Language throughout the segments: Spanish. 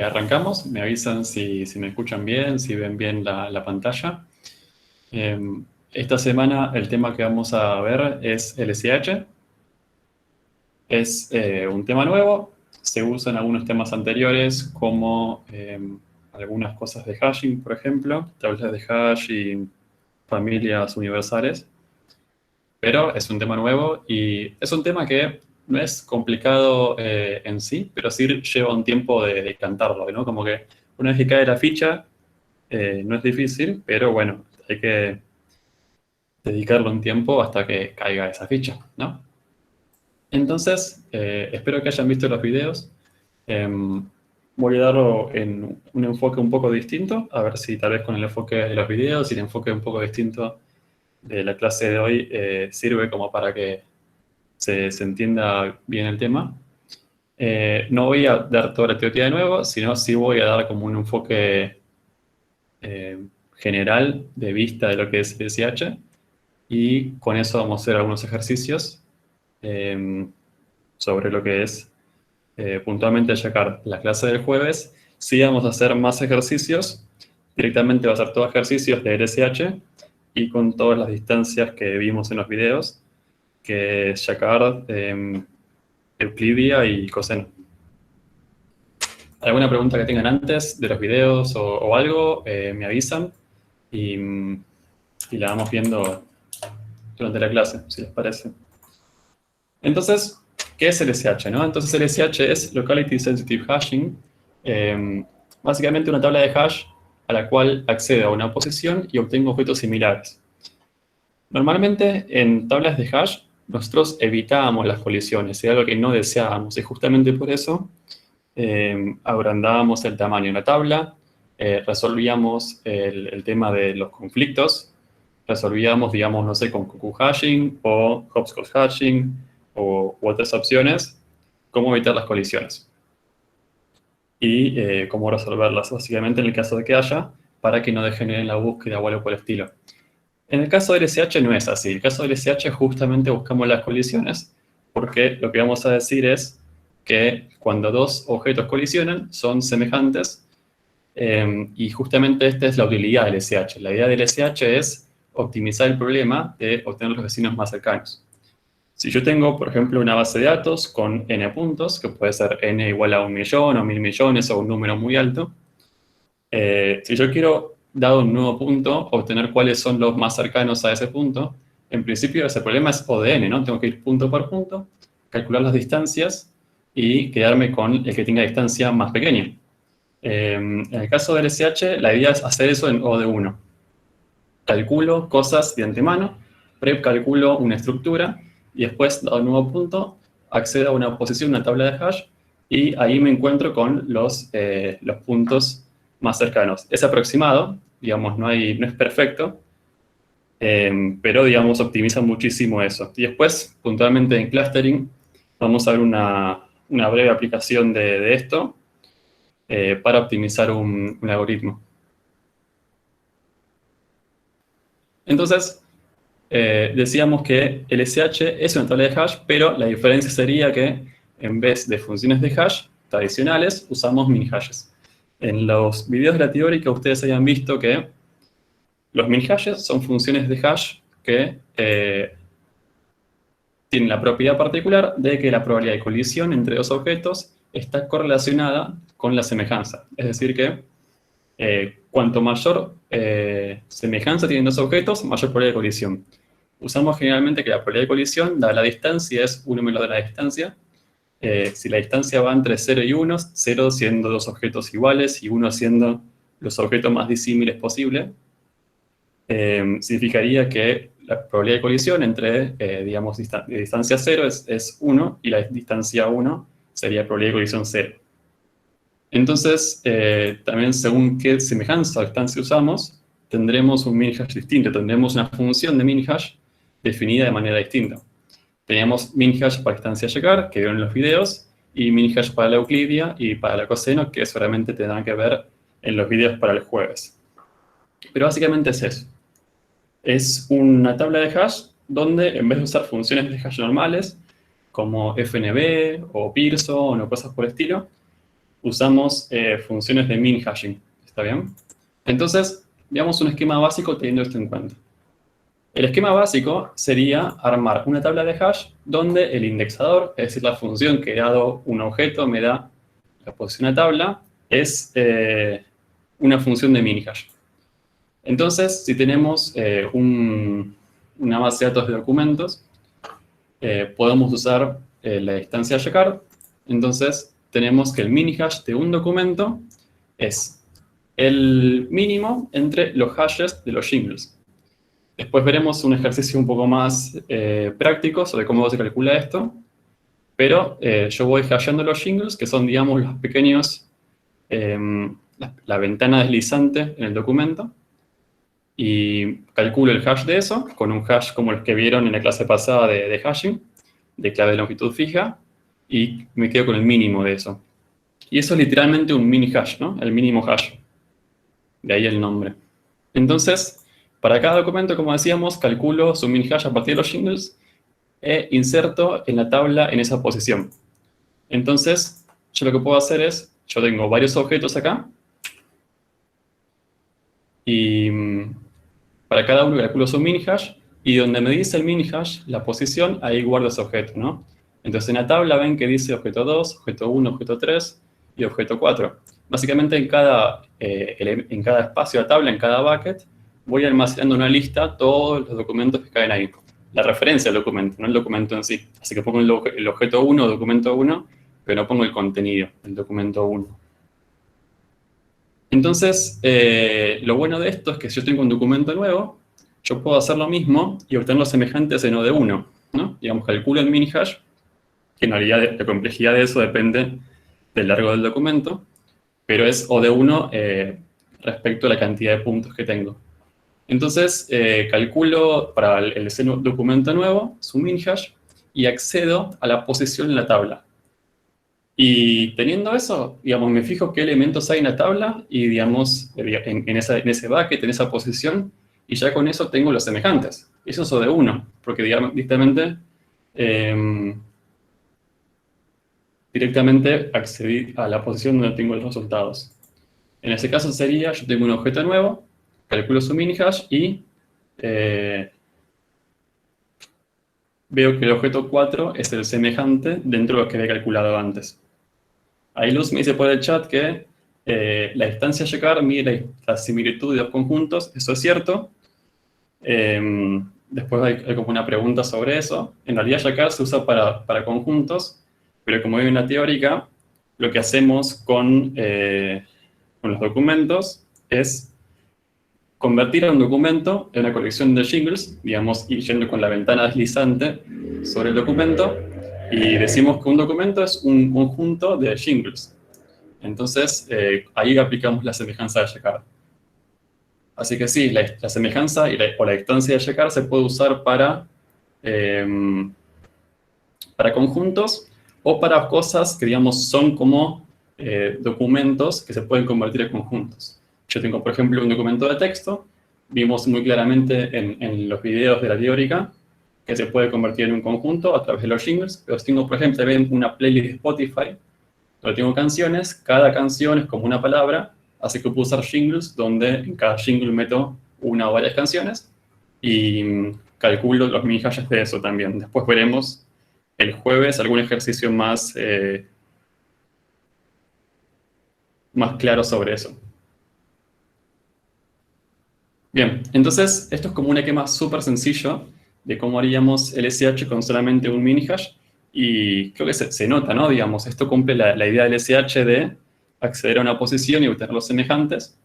Arrancamos, me avisan si me escuchan bien, si ven bien la pantalla. Esta semana el tema que vamos a ver es LSH. Es un tema nuevo, se usa en algunos temas anteriores como algunas cosas de hashing, por ejemplo, tablas de hash y familias universales. Pero es un tema nuevo y es un tema que no es complicado en sí, pero sí lleva un tiempo de cantarlo, ¿no? Como que una vez que cae la ficha, no es difícil, pero bueno, hay que dedicarle un tiempo hasta que caiga esa ficha, ¿no? Entonces, espero que hayan visto los videos. Voy a darlo en un enfoque un poco distinto, a ver si tal vez con el enfoque de los videos y el enfoque un poco distinto de la clase de hoy sirve como para que se entienda bien el tema. No voy a dar toda la teoría de nuevo, sino sí voy a dar como un enfoque general de vista de lo que es el SH, y con eso vamos a hacer algunos ejercicios sobre lo que es puntualmente Jacquard. La clase del jueves sí vamos a hacer más ejercicios, directamente va a ser todos ejercicios de LSH y con todas las distancias que vimos en los videos, que es Jacquard, Euclidia y coseno. ¿Alguna pregunta que tengan antes de los videos o algo? Me avisan y la vamos viendo durante la clase, si les parece. Entonces, ¿qué es LSH, no? Entonces, LSH es Locality Sensitive Hashing, básicamente una tabla de hash a la cual accede a una posición y obtengo objetos similares. Normalmente, en tablas de hash, nosotros evitábamos las colisiones, era algo que no deseábamos, y justamente por eso agrandábamos el tamaño de la tabla, resolvíamos el tema de los conflictos, resolvíamos, digamos, no sé, con cuckoo hashing o hopscotch hashing u otras opciones, cómo evitar las colisiones y cómo resolverlas, básicamente en el caso de que haya, para que no degeneren la búsqueda o algo por el estilo. En el caso del SH no es así. En el caso del SH justamente buscamos las colisiones, porque lo que vamos a decir es que cuando dos objetos colisionan son semejantes, y justamente esta es la utilidad del SH. La idea del SH es optimizar el problema de obtener los vecinos más cercanos. Si yo tengo, por ejemplo, una base de datos con n puntos, que puede ser n igual a 1.000.000 o 1.000.000.000 o un número muy alto, si yo quiero, dado un nuevo punto, obtener cuáles son los más cercanos a ese punto, en principio ese problema es O de n, ¿no? Tengo que ir punto por punto, calcular las distancias y quedarme con el que tenga distancia más pequeña. En el caso del SH, la idea es hacer eso en O de 1. Calculo cosas de antemano, precalculo una estructura y después, dado un nuevo punto, accedo a una posición, una tabla de hash, y ahí me encuentro con los puntos más cercanos. Es aproximado, digamos, no es perfecto, pero, digamos, optimiza muchísimo eso. Y después, puntualmente en clustering, vamos a ver una breve aplicación de esto para optimizar un algoritmo. Entonces, decíamos que el SH es una tabla de hash, pero la diferencia sería que en vez de funciones de hash tradicionales, usamos mini-hashes. En los videos de la teórica ustedes hayan visto que los mini-hashes son funciones de hash que tienen la propiedad particular de que la probabilidad de colisión entre dos objetos está correlacionada con la semejanza. Es decir que cuanto mayor semejanza tienen dos objetos, mayor probabilidad de colisión. Usamos generalmente que la probabilidad de colisión, dada la distancia, es 1 menor de la distancia. Si la distancia va entre 0 y 1, 0 siendo dos objetos iguales y 1 siendo los objetos más disímiles posible, significaría que la probabilidad de colisión entre, digamos, distancia 0 es 1 y la distancia 1 sería probabilidad de colisión 0. Entonces, también según qué semejanza o distancia usamos, tendremos un mini-hash distinto, tendremos una función de mini-hash definida de manera distinta. Teníamos mini-hash para distancia llegar, que vieron en los videos, y mini-hash para la Euclidia y para la coseno, que seguramente tendrán que ver en los videos para el jueves. Pero básicamente es eso. Es una tabla de hash donde, en vez de usar funciones de hash normales, como FNB o Pearson o cosas por el estilo, usamos funciones de min hashing. ¿Está bien? Entonces, veamos un esquema básico teniendo esto en cuenta. El esquema básico sería armar una tabla de hash donde el indexador, es decir, la función que dado un objeto me da la posición de la tabla, es una función de mini hash. Entonces, si tenemos una base de datos de documentos, podemos usar la distancia checkar. Entonces, tenemos que el mini hash de un documento es el mínimo entre los hashes de los shingles. Después veremos un ejercicio un poco más práctico sobre cómo se calcula esto, pero yo voy hasheando los shingles, que son, digamos, los pequeños, la ventana deslizante en el documento, y calculo el hash de eso, con un hash como los que vieron en la clase pasada de hashing, de clave de longitud fija, y me quedo con el mínimo de eso. Y eso es literalmente un mini hash, ¿no? El mínimo hash. De ahí el nombre. Entonces, para cada documento, como decíamos, calculo su mini hash a partir de los shingles e inserto en la tabla en esa posición. Entonces, yo lo que puedo hacer es, yo tengo varios objetos acá, y para cada uno calculo su mini hash, y donde me dice el mini hash, la posición, ahí guardo ese objeto, ¿no? Entonces en la tabla ven que dice objeto 2, objeto 1, objeto 3 y objeto 4. Básicamente en cada espacio de la tabla, en cada bucket, voy almacenando una lista todos los documentos que caen ahí. La referencia al documento, no el documento en sí. Así que pongo el objeto 1, documento 1, pero no pongo el contenido, el documento 1. Entonces, lo bueno de esto es que si yo tengo un documento nuevo, yo puedo hacer lo mismo y obtener los semejantes en OD1, ¿no? Digamos, calculo el mini hash, que en realidad la complejidad de eso depende del largo del documento, pero es OD1 respecto a la cantidad de puntos que tengo. Entonces, calculo para ese documento nuevo su mini hash y accedo a la posición en la tabla. Y teniendo eso, digamos, me fijo qué elementos hay en la tabla y, digamos, en ese bucket, en esa posición, y ya con eso tengo los semejantes. Eso es OD1, porque, digamos, directamente accedí a la posición donde tengo los resultados. En ese caso sería, yo tengo un objeto nuevo, calculo su mini hash y veo que el objeto 4 es el semejante dentro de lo que había calculado antes. Ahí Luz me dice por el chat que la distancia checkar mide la similitud de dos conjuntos. Eso es cierto. Después hay como una pregunta sobre eso. En realidad checkar se usa para conjuntos, pero como hay una teórica, lo que hacemos con los documentos es convertir a un documento en una colección de shingles, digamos, y yendo con la ventana deslizante sobre el documento, y decimos que un documento es un conjunto de shingles. Entonces, ahí aplicamos la semejanza de checkar. Así que sí, la semejanza o la distancia de checkar se puede usar para conjuntos o para cosas que, digamos, son como documentos que se pueden convertir en conjuntos. Yo tengo, por ejemplo, un documento de texto. Vimos muy claramente en los videos de la teórica que se puede convertir en un conjunto a través de los shingles. Pero si tengo, por ejemplo, ven una playlist de Spotify donde tengo canciones, cada canción es como una palabra, así que puedo usar shingles donde en cada jingle meto una o varias canciones y calculo los mini hashes de eso también. Después veremos el jueves algún ejercicio más claro sobre eso. Bien, entonces esto es como un esquema súper sencillo de cómo haríamos el SH con solamente un mini hash, y creo que se nota, ¿no? Digamos, esto cumple la idea del SH de acceder a una posición y obtener los semejantes,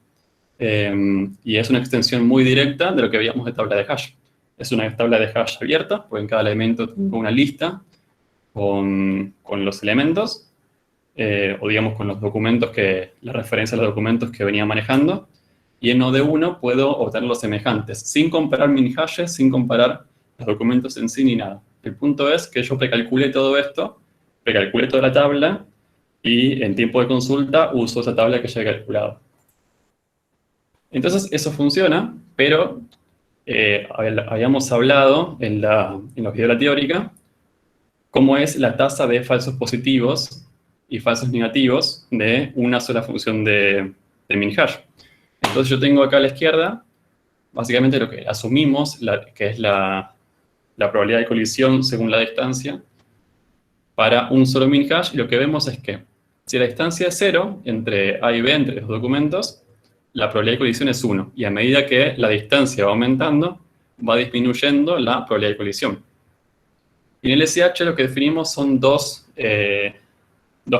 y es una extensión muy directa de lo que veíamos de tabla de hash. Es una tabla de hash abierta, porque en cada elemento tengo una lista con los elementos, o digamos con los documentos, la referencia a los documentos que venía manejando, y en OD1 puedo obtener los semejantes, sin comparar mini hashes, sin comparar los documentos en sí ni nada. El punto es que yo precalculé todo esto, precalculé toda la tabla, y en tiempo de consulta uso esa tabla que ya he calculado. Entonces eso funciona, pero habíamos hablado en los videos de la teórica cómo es la tasa de falsos positivos y falsos negativos de una sola función de mini-hash. Entonces yo tengo acá a la izquierda, básicamente lo que asumimos, que es la probabilidad de colisión según la distancia, para un solo mini-hash, y lo que vemos es que si la distancia es 0 entre A y B, entre los documentos, la probabilidad de colisión es 1. Y a medida que la distancia va aumentando, va disminuyendo la probabilidad de colisión. Y en el SH lo que definimos son dos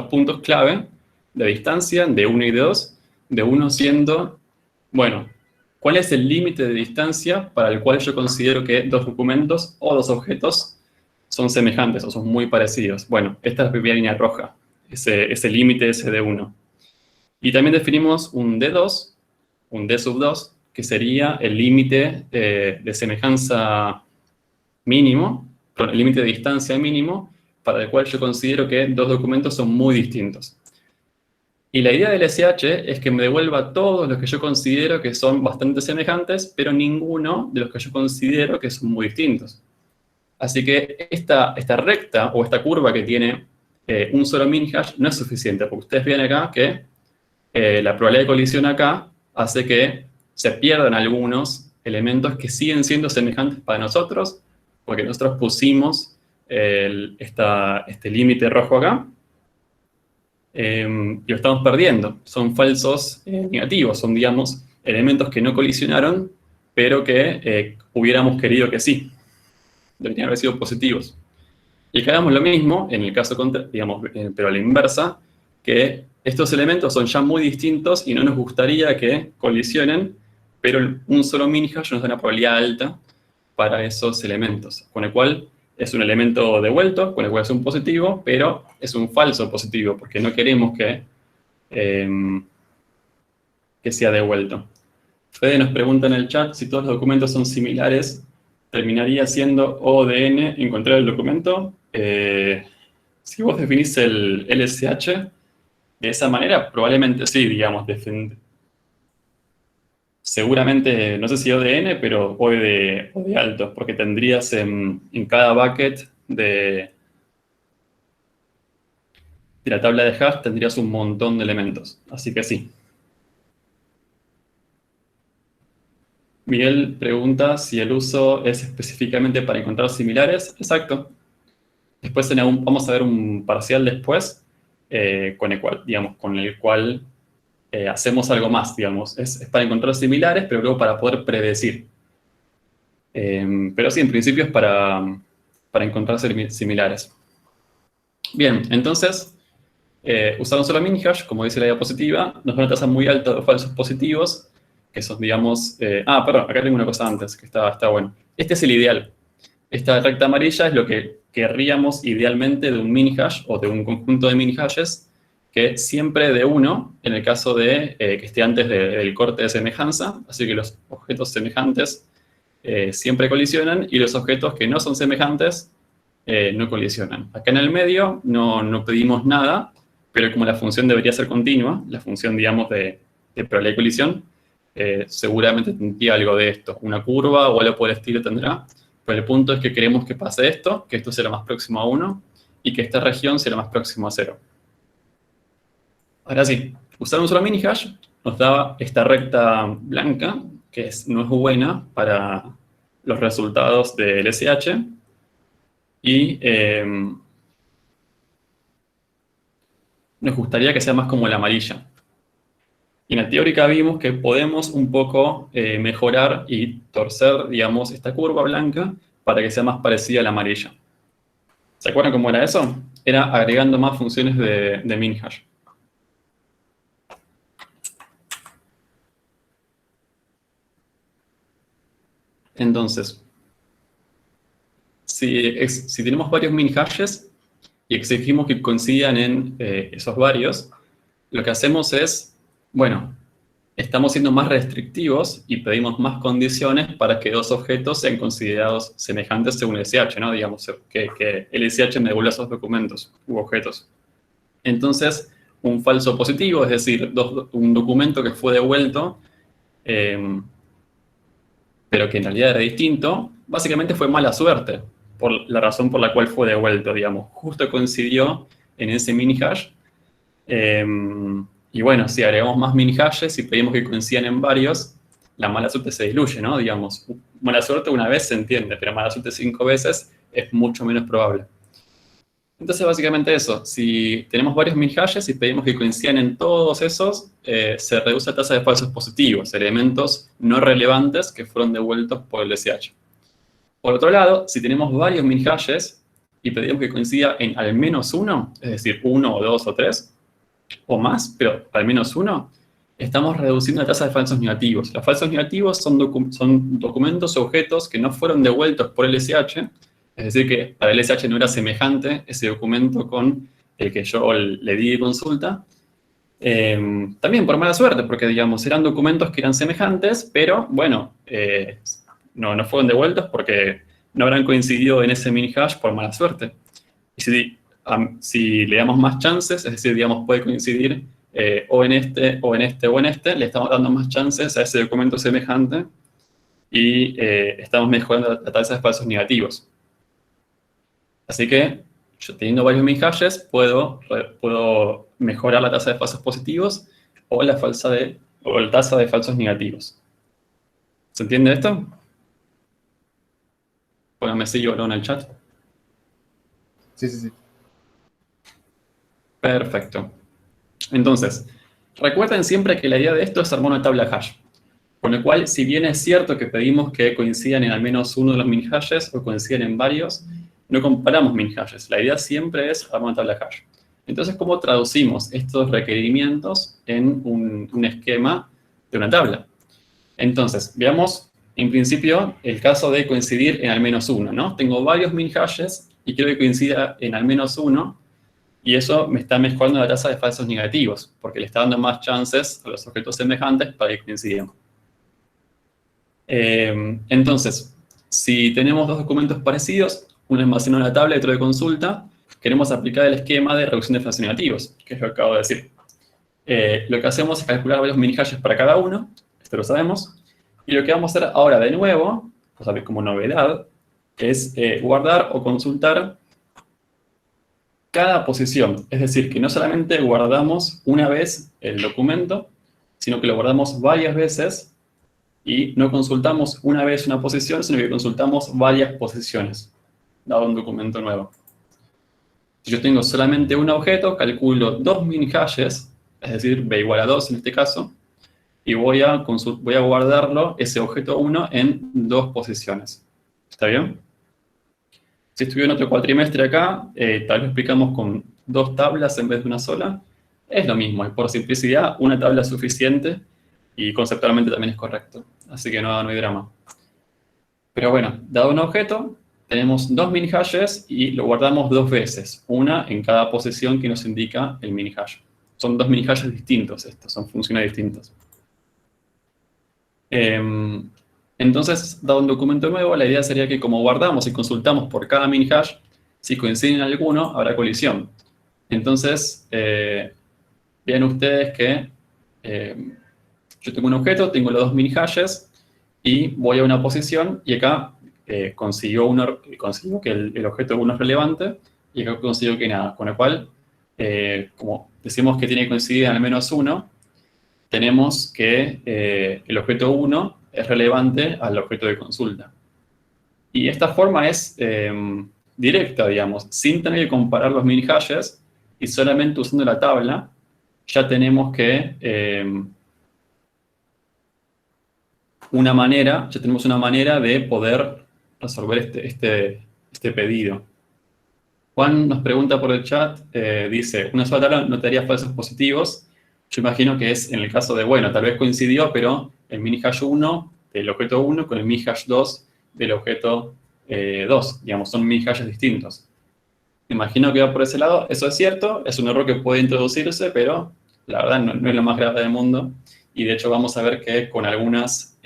puntos clave de distancia, de 1 y de 2. De 1 siendo, bueno, ¿cuál es el límite de distancia para el cual yo considero que dos documentos o dos objetos son semejantes o son muy parecidos? Bueno, esta es la primera línea roja, ese límite ese de 1. Y también definimos un D2, un D sub 2, que sería el límite de semejanza mínimo, el límite de distancia mínimo, para el cual yo considero que dos documentos son muy distintos. Y la idea del SH es que me devuelva todos los que yo considero que son bastante semejantes, pero ninguno de los que yo considero que son muy distintos. Así que esta recta o esta curva que tiene un solo mini-hash no es suficiente, porque ustedes ven acá que la probabilidad de colisión acá hace que se pierdan algunos elementos que siguen siendo semejantes para nosotros, porque nosotros pusimos este límite rojo acá, y lo estamos perdiendo. Son falsos negativos, son, digamos, elementos que no colisionaron, pero que hubiéramos querido que sí. Deberían haber sido positivos. Y acá hagamos lo mismo, en el caso digamos, pero a la inversa, que estos elementos son ya muy distintos y no nos gustaría que colisionen, pero un solo mini-hash nos da una probabilidad alta para esos elementos, con el cual es un elemento devuelto, con el cual es un positivo, pero es un falso positivo, porque no queremos que sea devuelto. Fede nos pregunta en el chat si todos los documentos son similares, terminaría siendo O de n encontrar el documento. Si vos definís el LSH de esa manera, probablemente sí, digamos, seguramente, no sé si O de n, pero O de alto, porque tendrías en cada bucket de la tabla de hash, tendrías un montón de elementos. Así que sí. Miguel pregunta si el uso es específicamente para encontrar similares. Exacto. Después vamos a ver un parcial después con el cual hacemos algo más, digamos. Es para encontrar similares, pero luego para poder predecir. Pero sí, en principio es para encontrar similares. Bien, entonces, usar un solo mini-hash, como dice la diapositiva, nos da una tasa muy alta de falsos positivos, que son, digamos... perdón, acá tengo una cosa antes, que está bueno. Este es el ideal. Esta recta amarilla es lo que querríamos idealmente de un mini-hash o de un conjunto de mini-hashes, que siempre de 1, en el caso de que esté antes del corte de semejanza, así que los objetos semejantes siempre colisionan y los objetos que no son semejantes no colisionan. Acá en el medio no pedimos nada, pero como la función debería ser continua, la función, digamos, de probabilidad de colisión, seguramente tendría algo de esto. Una curva o algo por el estilo tendrá. Pero el punto es que queremos que pase esto, que esto sea lo más próximo a 1, y que esta región sea lo más próximo a 0. Ahora sí, usar un solo mini-hash nos da esta recta blanca, que no es buena para los resultados del SH, y nos gustaría que sea más como la amarilla. Y en la teórica vimos que podemos un poco mejorar y torcer, digamos, esta curva blanca para que sea más parecida a la amarilla. ¿Se acuerdan cómo era eso? Era agregando más funciones de mini-hash. Entonces, si tenemos varios mini-hashes y exigimos que coincidan en esos varios, lo que hacemos es, bueno, estamos siendo más restrictivos y pedimos más condiciones para que dos objetos sean considerados semejantes según el SH, ¿no? Digamos, que el SH me devuelva esos documentos u objetos. Entonces, un falso positivo, es decir, un documento que fue devuelto, pero que en realidad era distinto, básicamente fue mala suerte, por la razón por la cual fue devuelto, digamos. Justo coincidió en ese mini-hash Y bueno, si agregamos más mini hashes y pedimos que coincidan en varios, la mala suerte se diluye, ¿no? Digamos, mala suerte una vez se entiende, pero mala suerte 5 veces es mucho menos probable. Entonces, básicamente eso. Si tenemos varios mini hashes y pedimos que coincidan en todos esos, se reduce la tasa de falsos positivos, elementos no relevantes que fueron devueltos por el SH. Por otro lado, si tenemos varios mini hashes y pedimos que coincida en al menos uno, es decir, uno o dos o tres, o más, pero al menos uno, estamos reduciendo la tasa de falsos negativos. Los falsos negativos son documentos o objetos que no fueron devueltos por el SH, es decir, que para el SH no era semejante ese documento con el que yo le di de consulta. También por mala suerte, porque, digamos, eran documentos que eran semejantes, pero, bueno, no fueron devueltos porque no habrán coincidido en ese mini hash por mala suerte. Y si le damos más chances, es decir, digamos, puede coincidir o en este, o en este, o en este, le estamos dando más chances a ese documento semejante y estamos mejorando la tasa de falsos negativos. Así que, yo teniendo varios mini hashes, puedo mejorar la tasa de falsos positivos o la tasa de falsos negativos. ¿Se entiende esto? Pónganme sí o no en el chat. Sí. Perfecto. Entonces, recuerden siempre que la idea de esto es armar una tabla hash. Con lo cual, si bien es cierto que pedimos que coincidan en al menos uno de los mini hashes o coincidan en varios, no comparamos mini hashes. La idea siempre es armar una tabla hash. Entonces, ¿cómo traducimos estos requerimientos en un esquema de una tabla? Entonces, veamos en principio el caso de coincidir en al menos uno, ¿no? Tengo varios mini hashes y quiero que coincida en al menos uno, y eso me está mejorando la tasa de falsos negativos, porque le está dando más chances a los objetos semejantes para que coincidan. Entonces, si tenemos dos documentos parecidos, uno almacenado en la tabla y otro de consulta, queremos aplicar el esquema de reducción de falsos negativos, que es lo que acabo de decir. Lo que hacemos es calcular varios mini hashes para cada uno, esto lo sabemos, y lo que vamos a hacer ahora de nuevo, como novedad, es guardar o consultar cada posición. Es decir, que no solamente guardamos una vez el documento, sino que lo guardamos varias veces y no consultamos una vez una posición, sino que consultamos varias posiciones, dado un documento nuevo. Si yo tengo solamente un objeto, calculo dos mini hashes, es decir, b igual a 2 en este caso, y voy a guardarlo, ese objeto 1, en dos posiciones. ¿Está bien? Si estuviera en otro cuatrimestre acá, tal vez explicamos con dos tablas en vez de una sola. Es lo mismo, y por simplicidad, una tabla es suficiente y conceptualmente también es correcto. Así que no hay drama. Pero bueno, dado un objeto, tenemos dos mini hashes y lo guardamos dos veces, una en cada posición que nos indica el mini hash. Son dos mini hashes distintos estos, son funciones distintas. Entonces, dado un documento nuevo, la idea sería que como guardamos y consultamos por cada mini hash, si coinciden en alguno, habrá colisión. Entonces, vean ustedes que yo tengo un objeto, tengo los dos mini hashes, y voy a una posición, y acá consigo que el objeto 1 es relevante, y acá consigo que nada. Con lo cual, como decimos que tiene que coincidir al menos uno, tenemos que el objeto 1 es relevante al objeto de consulta. Y esta forma es directa, digamos, sin tener que comparar los mini hashes, y solamente usando la tabla, ya tenemos que una manera de poder resolver este pedido. Juan nos pregunta por el chat, dice, una sola tabla no te daría falsos positivos. Yo imagino que es en el caso de, bueno, tal vez coincidió, pero el mini hash 1 del objeto 1 con el mini hash 2 del objeto 2. Digamos, son mini hashes distintos. Imagino que va por ese lado. Eso es cierto, es un error que puede introducirse, pero la verdad no es lo más grave del mundo. Y de hecho vamos a ver que con algunas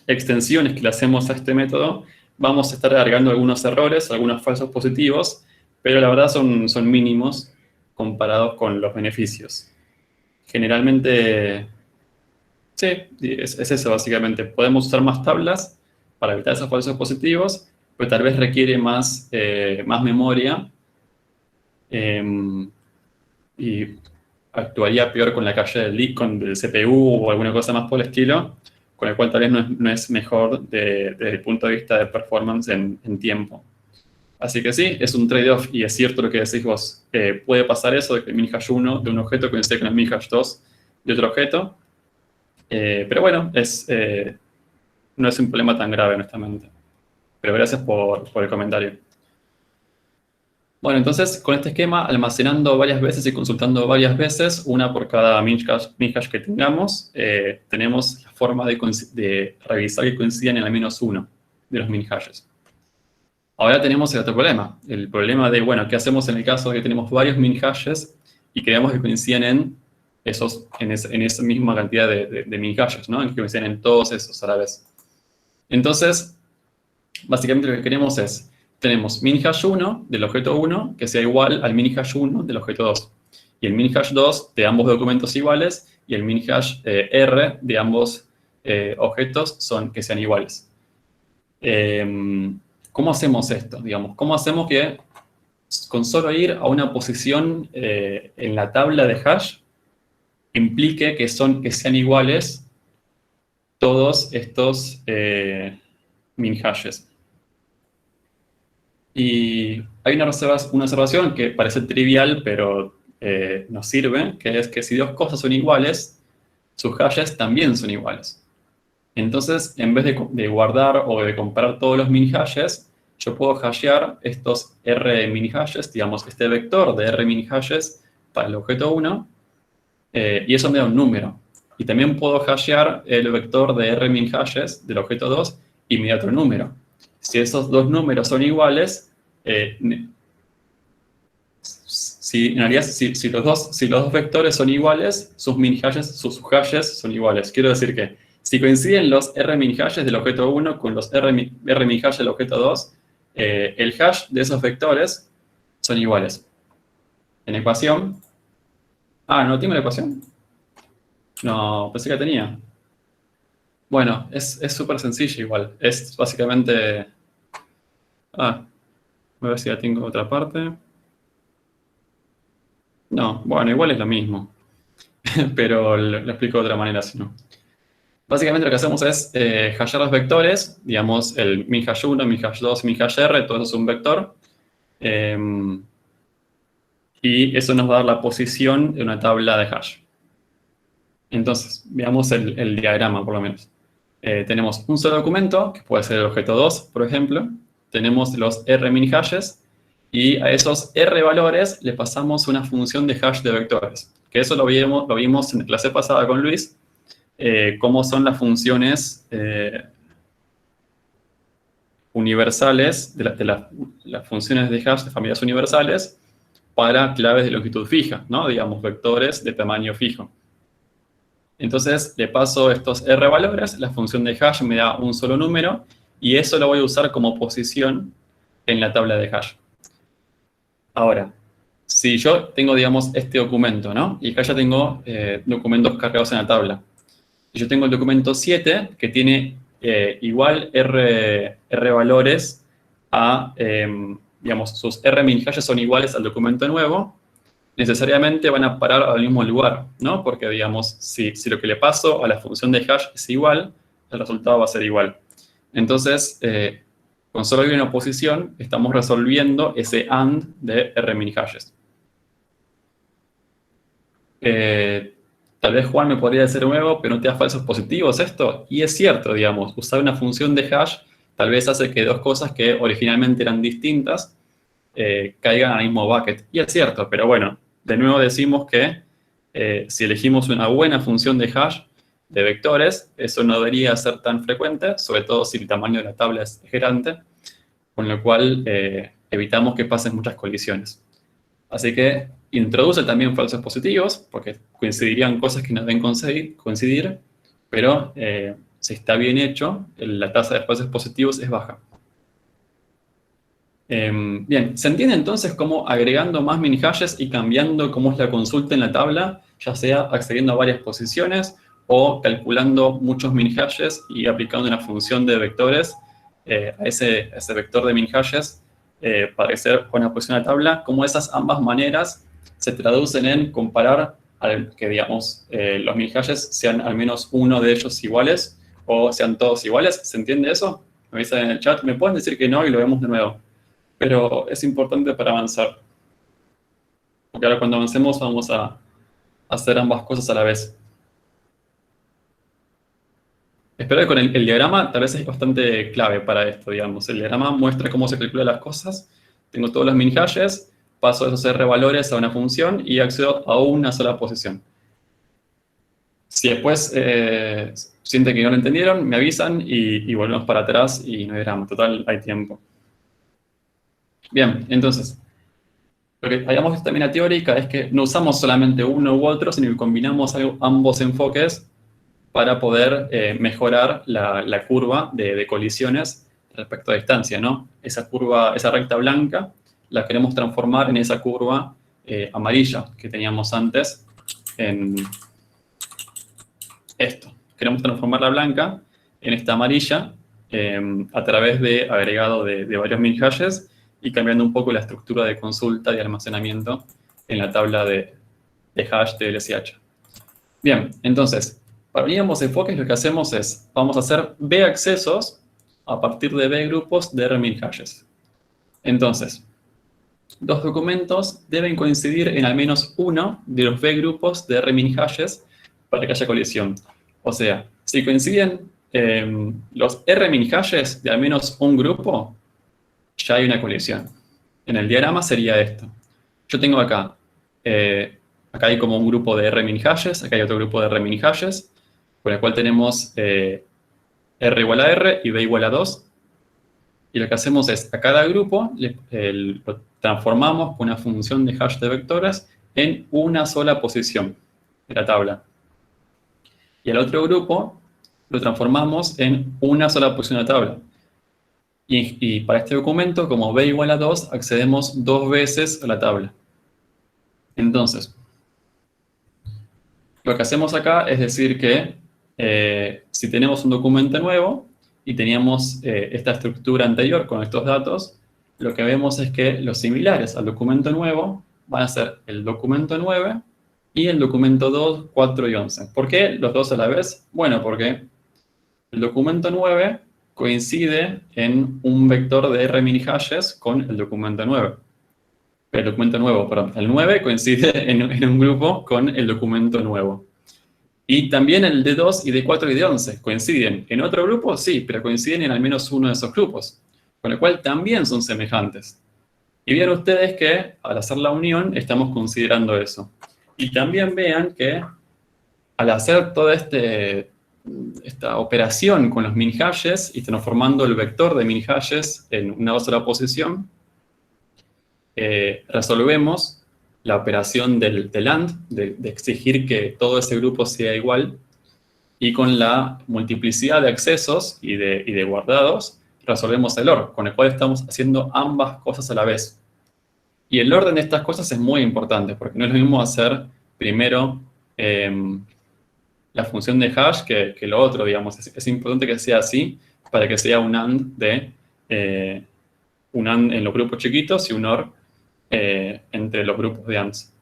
extensiones que le hacemos a este método, vamos a estar agregando algunos errores, algunos falsos positivos, pero la verdad son mínimos comparados con los beneficios. Generalmente, sí, es eso básicamente. Podemos usar más tablas para evitar esos falsos positivos, pero tal vez requiere más memoria. y actuaría peor con la calle del CPU o alguna cosa más por el estilo, con el cual tal vez no es mejor desde el punto de vista de performance en tiempo. Así que sí, es un trade-off y es cierto lo que decís vos. Puede pasar eso de que el mini-hash 1 de un objeto coincide con el mini-hash 2 de otro objeto. Pero bueno, no es un problema tan grave, honestamente. Pero gracias por el comentario. Bueno, entonces, con este esquema, almacenando varias veces y consultando varias veces, una por cada min-hash que tengamos, tenemos la forma de revisar que coincidan en al menos uno de los min-hashes. Ahora tenemos el otro problema. El problema de, bueno, ¿qué hacemos en el caso de que tenemos varios min-hashes y queremos que coincidan en esa misma cantidad de min-hashes, ¿no? Que coincidan en todos esos a la vez. Entonces, básicamente lo que queremos es, tenemos min-hash 1 del objeto 1 que sea igual al min-hash 1 del objeto 2. Y el min-hash 2 de ambos documentos iguales y el min-hash R de ambos objetos que sean iguales. ¿Cómo hacemos esto? Digamos, ¿cómo hacemos que con solo ir a una posición en la tabla de hash implique que sean iguales todos estos min-hashes? Y hay una observación que parece trivial, pero nos sirve, que es que si dos cosas son iguales, sus hashes también son iguales. Entonces, en vez de guardar o de comparar todos los mini-hashes, yo puedo hashear estos R mini-hashes, digamos, este vector de R mini-hashes para el objeto 1, y eso me da un número. Y también puedo hashear el vector de R mini-hashes del objeto 2 y me da otro número. Si esos dos números son iguales, si los dos vectores son iguales, sus mini-hashes, sus hashes son iguales. Quiero decir que si coinciden los R mini-hashes del objeto 1 con los R mini-hashes del objeto 2, el hash de esos vectores son iguales. En ecuación... ¿no tengo la ecuación? No, pensé que tenía. Bueno, es súper sencillo igual. Es básicamente... voy a ver si ya tengo otra parte. No, bueno, igual es lo mismo. Pero lo explico de otra manera si no. Básicamente lo que hacemos es hashear los vectores, digamos, el min-hash 1, min-hash 2, min-hash R, todo eso es un vector. Y eso nos va a dar la posición de una tabla de hash. Entonces, veamos el diagrama, por lo menos. Tenemos un solo documento, que puede ser el objeto 2, por ejemplo. Tenemos los R mini-hashes, y a esos R valores le pasamos una función de hash de vectores. Que eso lo vimos en la clase pasada con Luis, cómo son las funciones universales, las funciones de hash de familias universales para claves de longitud fija, ¿no? Digamos, vectores de tamaño fijo. Entonces, le paso estos R valores, la función de hash me da un solo número, y eso lo voy a usar como posición en la tabla de hash. Ahora, si yo tengo, digamos, este documento, ¿no? Y acá ya tengo documentos cargados en la tabla. Y yo tengo el documento 7, que tiene igual R valores a, digamos, sus R mini-hashes son iguales al documento nuevo, necesariamente van a parar al mismo lugar, ¿no? Porque, digamos, si lo que le paso a la función de hash es igual, el resultado va a ser igual. Entonces, con solo una posición, estamos resolviendo ese AND de R mini-hashes. Tal vez Juan me podría decir nuevo, pero no te da falsos positivos esto. Y es cierto, digamos, usar una función de hash tal vez hace que dos cosas que originalmente eran distintas caigan al mismo bucket. Y es cierto, pero bueno, de nuevo decimos que si elegimos una buena función de hash de vectores, eso no debería ser tan frecuente, sobre todo si el tamaño de la tabla es grande, con lo cual evitamos que pasen muchas colisiones. Así que introduce también falsos positivos, porque coincidirían cosas que no deben coincidir, pero si está bien hecho, la tasa de falsos positivos es baja. Bien, ¿se entiende entonces cómo agregando más mini-hashes y cambiando cómo es la consulta en la tabla, ya sea accediendo a varias posiciones o calculando muchos mini-hashes y aplicando una función de vectores a ese vector de mini-hashes para hacer una posición en la tabla, cómo esas ambas maneras se traducen en comparar que, digamos, los mil hashes sean al menos uno de ellos iguales o sean todos iguales. ¿Se entiende eso? Me avisan en el chat. Me pueden decir que no y lo vemos de nuevo. Pero es importante para avanzar. Porque ahora cuando avancemos vamos a hacer ambas cosas a la vez. Espero que con el diagrama tal vez es bastante clave para esto, digamos. El diagrama muestra cómo se calculan las cosas. Tengo todos los min hashes, paso esos R valores a una función y accedo a una sola posición. Si después sienten que no lo entendieron, me avisan y volvemos para atrás y no hay drama. Total, hay tiempo. Bien, entonces, lo que habíamos visto también la teórica es que no usamos solamente uno u otro, sino que combinamos ambos enfoques para poder mejorar la curva de colisiones respecto a distancia, ¿no? Esa curva, esa recta blanca, la queremos transformar en esa curva amarilla que teníamos antes en esto. Queremos transformar la blanca en esta amarilla a través de agregado de varios min hashes y cambiando un poco la estructura de consulta y almacenamiento en la tabla de hash de LSH. Bien, entonces, para unir ambos enfoques lo que hacemos es, vamos a hacer B accesos a partir de B grupos de R min hashes. Entonces, dos documentos deben coincidir en al menos uno de los B grupos de R min hashes para que haya colisión. O sea, si coinciden los R min hashes de al menos un grupo, ya hay una colisión. En el diagrama sería esto. Yo tengo acá, acá hay como un grupo de R min hashes, acá hay otro grupo de R min hashes, con el cual tenemos R igual a R y B igual a 2. Y lo que hacemos es, a cada grupo lo transformamos con una función de hash de vectores en una sola posición de la tabla. Y al otro grupo lo transformamos en una sola posición de la tabla. Y para este documento, como B igual a 2, accedemos 2 veces a la tabla. Entonces, lo que hacemos acá es decir que si tenemos un documento nuevo y teníamos esta estructura anterior con estos datos, lo que vemos es que los similares al documento nuevo van a ser el documento 9 y el documento 2, 4 y 11. ¿Por qué los dos a la vez? Bueno, porque el documento 9 coincide en un vector de R min hashes con el documento 9. El documento nuevo, perdón. El 9 coincide en un grupo con el documento nuevo. Y también el D2 y D4 y D11 coinciden en otro grupo, sí, pero coinciden en al menos uno de esos grupos. Con lo cual también son semejantes. Y vean ustedes que al hacer la unión estamos considerando eso. Y también vean que al hacer toda esta operación con los min hashes y transformando el vector de min hashes en una sola posición, resolvemos la operación del AND, de exigir que todo ese grupo sea igual, y con la multiplicidad de accesos y de guardados, resolvemos el OR, con el cual estamos haciendo ambas cosas a la vez. Y el orden de estas cosas es muy importante, porque no es lo mismo hacer primero la función de hash que lo otro, digamos. Es importante que sea así para que sea un AND un AND en los grupos chiquitos y un OR entre los grupos de ANDs.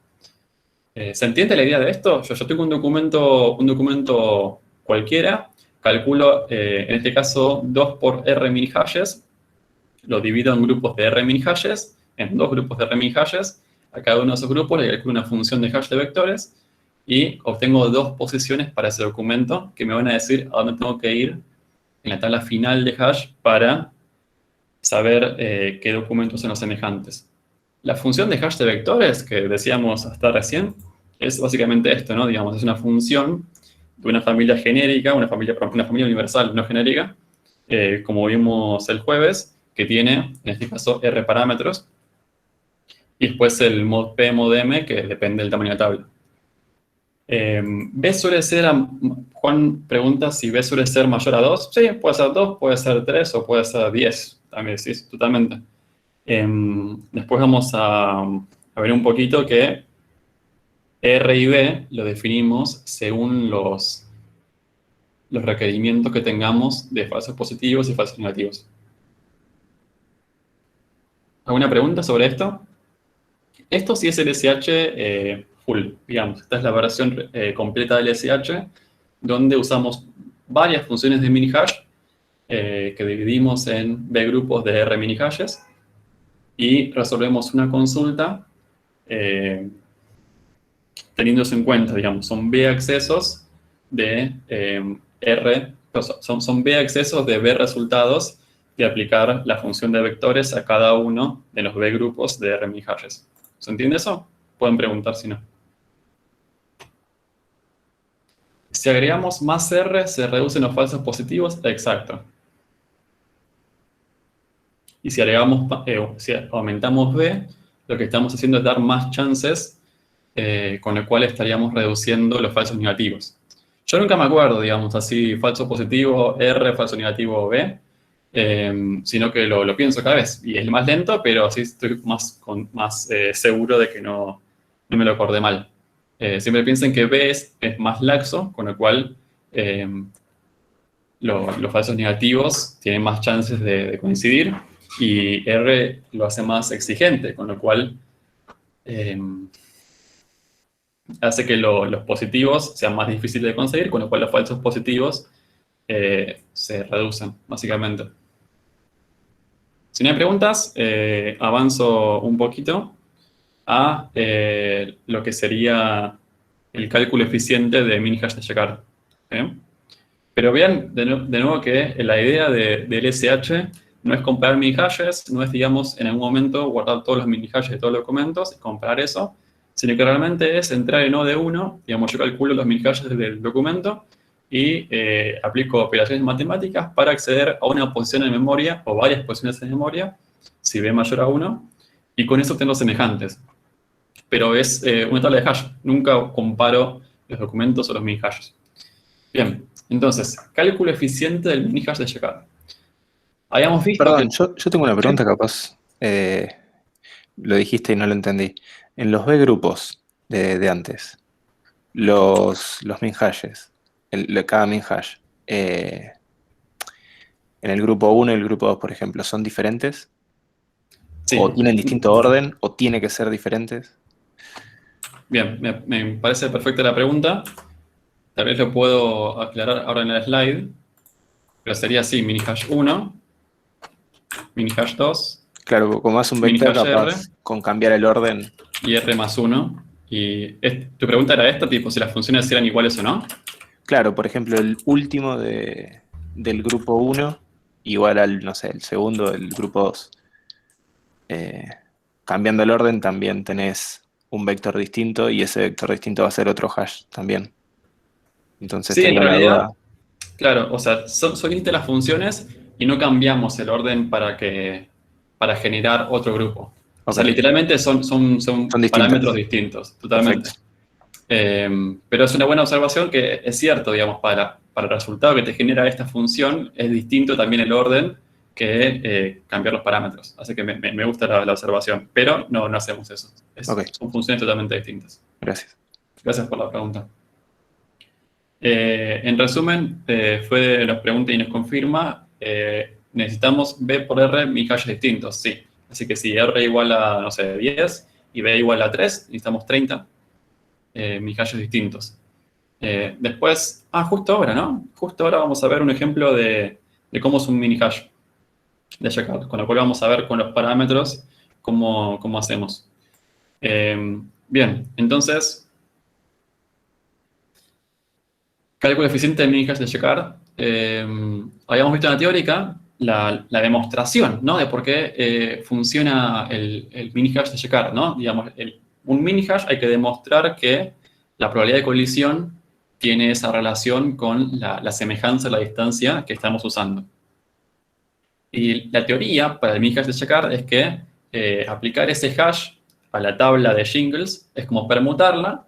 ¿Se entiende la idea de esto? Yo tengo un documento cualquiera, calculo en este caso 2 por R min hashes, lo divido en grupos de R min hashes, en dos grupos de R min hashes, a cada uno de esos grupos le calculo una función de hash de vectores y obtengo dos posiciones para ese documento que me van a decir a dónde tengo que ir en la tabla final de hash para saber qué documentos son los semejantes. La función de hash de vectores que decíamos hasta recién es básicamente esto, ¿no? Digamos, es una función de una familia genérica, una familia universal no genérica, como vimos el jueves, que tiene, en este caso, R parámetros, y después el mod P, mod M, que depende del tamaño de la tabla. B suele ser, Juan pregunta si B suele ser mayor a 2. Sí, puede ser 2, puede ser 3 o puede ser 10, también, sí, totalmente. Después vamos a ver un poquito que R y B lo definimos según los requerimientos que tengamos de falsos positivos y falsos negativos. ¿Alguna pregunta sobre esto? Esto sí es LSH full, digamos. Esta es la versión completa del LSH, donde usamos varias funciones de mini-hash que dividimos en B grupos de R mini-hashes y resolvemos una consulta teniendo eso en cuenta, digamos. Son B accesos de R, son B accesos de B resultados y aplicar la función de vectores a cada uno de los B grupos de R mini-hashes. ¿Se entiende eso? Pueden preguntar si no. Si agregamos más R, ¿se reducen los falsos positivos? Exacto. Y si agregamos, si aumentamos B, lo que estamos haciendo es dar más chances, con lo cual estaríamos reduciendo los falsos negativos. Yo nunca me acuerdo, digamos, así, falso positivo R, falso negativo B, sino que lo pienso cada vez. Y es más lento, pero así estoy más seguro de que no me lo acordé mal. Siempre piensen que B es más laxo, con lo cual los falsos negativos tienen más chances de coincidir, y R lo hace más exigente, con lo cual hace que los positivos sean más difíciles de conseguir, con lo cual los falsos positivos se reducen, básicamente. Si no hay preguntas, avanzo un poquito a lo que sería el cálculo eficiente de mini-hash de checar. Pero vean de nuevo que la idea del LSH no es comparar mini-hashes, no es, digamos, en algún momento guardar todos los mini-hashes de todos los documentos y comparar eso, sino que realmente es entrar en OD1, digamos, yo calculo los mini-hashes del documento y aplico operaciones matemáticas para acceder a una posición en memoria o varias posiciones en memoria, si B mayor a 1, y con eso tengo semejantes. Pero es una tabla de hash, nunca comparo los documentos o los mini-hashes. Bien, entonces, cálculo eficiente del mini-hash de checar. Habíamos visto Perdón, que... yo tengo una pregunta, ¿Sí? capaz lo dijiste y no lo entendí. En los B grupos de antes, los min-hashes, cada min-hash, en el grupo 1 y el grupo 2, por ejemplo, ¿son diferentes? Sí. ¿O tienen distinto orden? ¿O tiene que ser diferentes? Bien, me parece perfecta la pregunta. Tal vez lo puedo aclarar ahora en el slide, pero sería así: mini-hash 1, mini-hash 2, Claro, como hace un vector, mini-hash R capaz, con cambiar el orden. y R más 1. Y tu pregunta era esta, tipo, si las funciones eran iguales o no. Claro, por ejemplo, el último del grupo 1 igual al, no sé, el segundo del grupo 2. Cambiando el orden también tenés un vector distinto y ese vector distinto va a ser otro hash también. Entonces Sí, en tenía la realidad, duda. claro, o sea, son distintas las funciones y no cambiamos el orden para generar otro grupo. O sea, Ok, literalmente son son parámetros distintas. distintos, totalmente. Perfecto. Pero es una buena observación que es cierto, digamos, para el resultado que te genera esta función, es distinto también el orden que cambiar los parámetros. Así que me gusta la observación, pero no hacemos eso. Ok, Son funciones totalmente distintas. gracias. Gracias por la pregunta. En resumen, fue de nos pregunta y nos confirma, necesitamos B por R mini-hashes distintos, sí. Así que si R igual a, no sé, 10 y B igual a 3, necesitamos 30 mini-hashes distintos. Después, justo ahora, ¿no? Justo ahora vamos a ver un ejemplo de cómo es un mini-hash de checkouts, con lo cual vamos a ver con los parámetros cómo hacemos. Bien, entonces, cálculo eficiente de mini-hash de checar. Habíamos visto en la teórica la demostración, ¿no? De por qué funciona el mini-hash de checar, ¿no? Digamos, un mini-hash hay que demostrar que la probabilidad de colisión tiene esa relación con la semejanza a la distancia que estamos usando. Y la teoría para el mini-hash de checar es que aplicar ese hash a la tabla de Shingles es como permutarla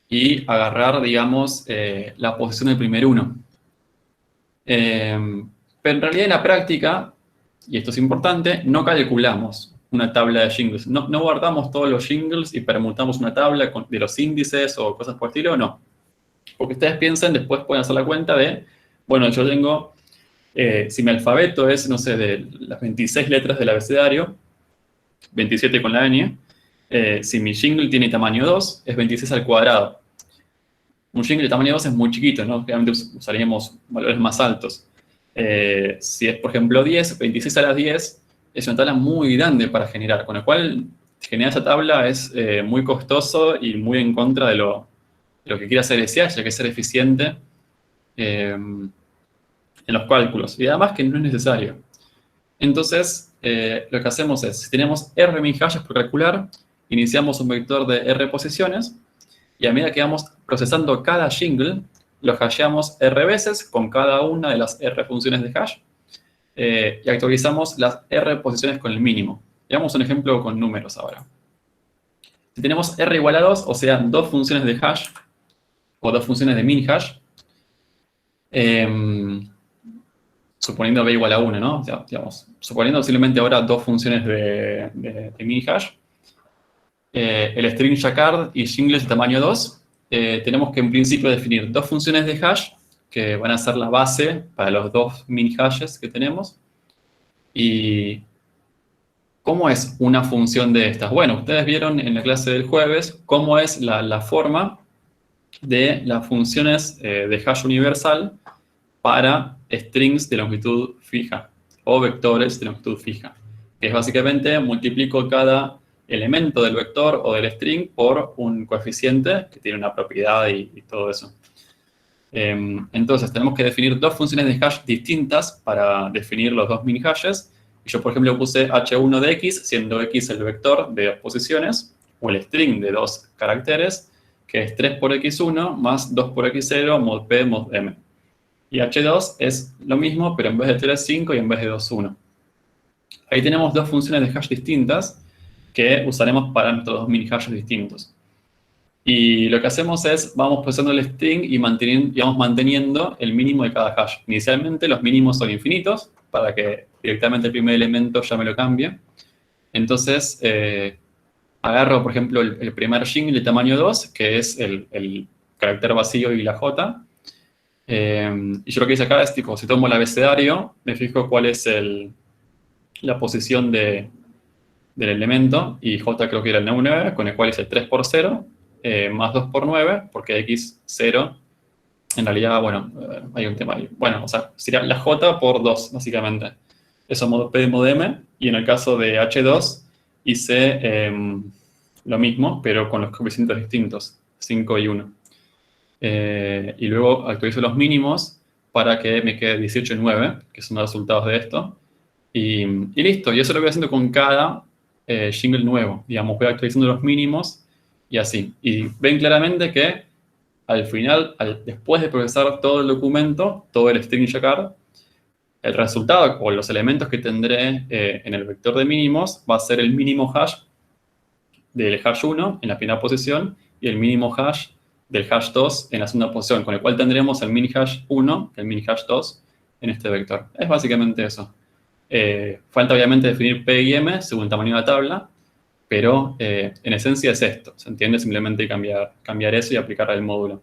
y agarrar, digamos, la posición del primer uno. Pero en realidad en la práctica, y esto es importante, no calculamos una tabla de Shingles. No guardamos todos los Shingles y permutamos una tabla de los índices o cosas por el estilo, no. Porque ustedes piensen, después pueden hacer la cuenta de, bueno, yo tengo, si mi alfabeto es, no sé, de las 26 letras del abecedario, 27 con la ñ, Si mi jingle tiene tamaño 2, es 26 al cuadrado. Un jingle de tamaño 2 es muy chiquito, ¿no? Obviamente usaríamos valores más altos. Si es, por ejemplo, 10, 26 a la 10 es una tabla muy grande para generar, con lo cual generar esa tabla es muy costoso y muy en contra de lo que quiere hacer SH, que es ser eficiente en los cálculos. Y además que no es necesario. Entonces, lo que hacemos es, si tenemos R min hashes por calcular, iniciamos un vector de R posiciones, y a medida que vamos procesando cada jingle, lo hasheamos R veces con cada una de las R funciones de hash, y actualizamos las R posiciones con el mínimo. Veamos un ejemplo con números ahora. Si tenemos R igual a 2, o sea, dos funciones de hash, o dos funciones de min hash, suponiendo b igual a 1, ¿no? O sea, digamos, suponiendo simplemente ahora dos funciones de min hash, el string Jacquard y jingle de tamaño 2, tenemos que en principio definir dos funciones de hash que van a ser la base para los dos min hashes que tenemos. ¿Y cómo es una función de estas? Bueno, ustedes vieron en la clase del jueves cómo es la forma de las funciones de hash universal para strings de longitud fija o vectores de longitud fija, que es básicamente multiplico cada elemento del vector o del string por un coeficiente que tiene una propiedad y todo eso. Entonces, tenemos que definir dos funciones de hash distintas para definir los dos min hashes. Y yo, por ejemplo, puse h1 de x, siendo x el vector de dos posiciones, o el string de dos caracteres, que es 3 por x1 más 2 por x0 mod p mod m. Y h2 es lo mismo, pero en vez de 3, 5 y en vez de 2, 1. Ahí tenemos dos funciones de hash distintas que usaremos para nuestros dos mini hashes distintos. Y lo que hacemos es, vamos procesando el string y vamos manteniendo el mínimo de cada hash. Inicialmente los mínimos son infinitos, para que directamente el primer elemento ya me lo cambie. Entonces, agarro, por ejemplo, el primer jingle de tamaño 2, que es el carácter vacío y la j. Y yo lo que hice acá es, tipo, si tomo el abecedario, me fijo cuál es la posición del elemento, y j creo que era el 9, con el cual hice 3 por 0, más 2 por 9, porque x0, en realidad, bueno, hay un tema ahí. Bueno, o sea, sería la j por 2, básicamente. Eso mod p mod m, y en el caso de h2 hice lo mismo, pero con los coeficientes distintos, 5 y 1. Y luego actualizo los mínimos para que me quede 18 y 9, que son los resultados de esto. Y listo, y eso lo voy haciendo con cada jingle nuevo. Digamos, voy actualizando los mínimos y así. Y ven claramente que al final, después de procesar todo el documento, todo el string Jacquard, el resultado o los elementos que tendré en el vector de mínimos va a ser el mínimo hash del hash 1 en la primera posición y el mínimo hash del hash 2 en la segunda posición, con el cual tendremos el mini hash 1, el mini hash 2 en este vector. Es básicamente eso. Falta obviamente definir P y M según el tamaño de la tabla, pero en esencia es esto. ¿Se entiende? Simplemente cambiar eso y aplicar al módulo.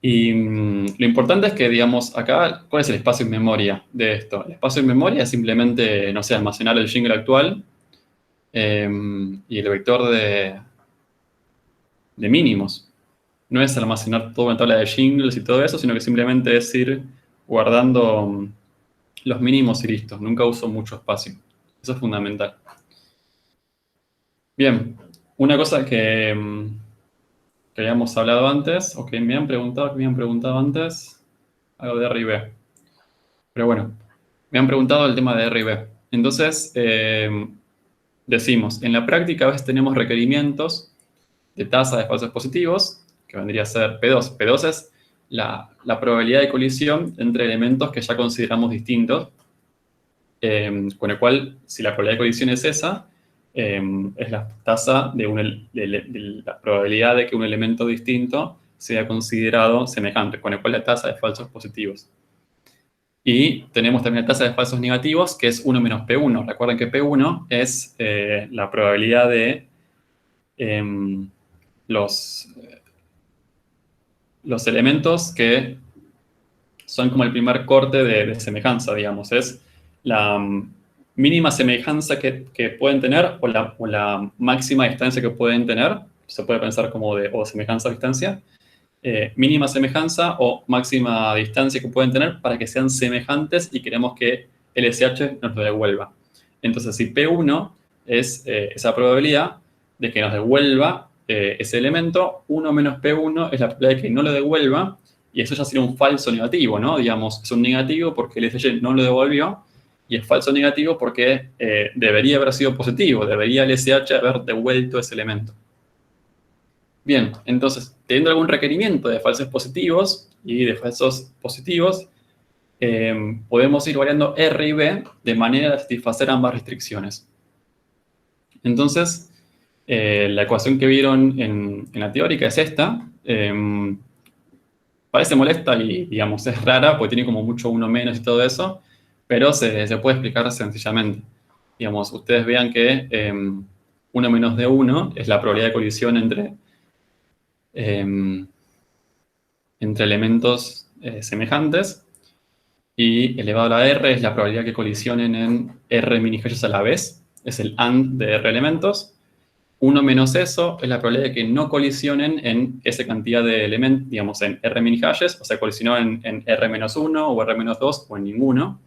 Y lo importante es que, digamos, acá, ¿cuál es el espacio en memoria de esto? El espacio en memoria es simplemente, no sé, almacenar el jingle actual y el vector de mínimos. No es almacenar toda una tabla de jingles y todo eso, sino que simplemente es ir guardando los mínimos y listo. Nunca uso mucho espacio. Eso es fundamental. Bien, una cosa que habíamos hablado antes, o que me han preguntado antes, algo de R y B. Pero bueno, me han preguntado el tema de R y B. Entonces, decimos, en la práctica a veces tenemos requerimientos de tasa de falsos positivos, que vendría a ser P2. P2 es la probabilidad de colisión entre elementos que ya consideramos distintos, con el cual, si la probabilidad de colisión es esa, es la tasa de la probabilidad de que un elemento distinto sea considerado semejante, con el cual la tasa de falsos positivos. Y tenemos también la tasa de falsos negativos, que es 1 menos P1. Recuerden que P1 es la probabilidad de los elementos que son como el primer corte de semejanza, digamos. Es mínima semejanza que pueden tener o la máxima distancia que pueden tener, se puede pensar como o semejanza o distancia, mínima semejanza o máxima distancia que pueden tener para que sean semejantes y queremos que el SH nos lo devuelva. Entonces, si P1 es esa probabilidad de que nos devuelva ese elemento, 1 menos P1 es la probabilidad de que no lo devuelva, y eso ya sería un falso negativo, ¿no? Digamos, es un negativo porque el SH no lo devolvió, y es falso negativo porque debería haber sido positivo, debería el SH haber devuelto ese elemento. Bien, entonces, teniendo algún requerimiento de falsos positivos y de falsos positivos, podemos ir variando R y B de manera a satisfacer ambas restricciones. Entonces, la ecuación que vieron en la teórica es esta. Parece molesta y, digamos, es rara porque tiene como mucho uno menos y todo eso, pero se puede explicar sencillamente. Digamos, ustedes vean que 1 menos de 1 es la probabilidad de colisión entre elementos semejantes, y elevado a la R es la probabilidad que colisionen en R minihashes a la vez, es el AND de R elementos. 1 menos eso es la probabilidad de que no colisionen en esa cantidad de elementos, digamos, en R minihashes, o sea, colisionó en R menos 1 o R menos 2 o en ninguno.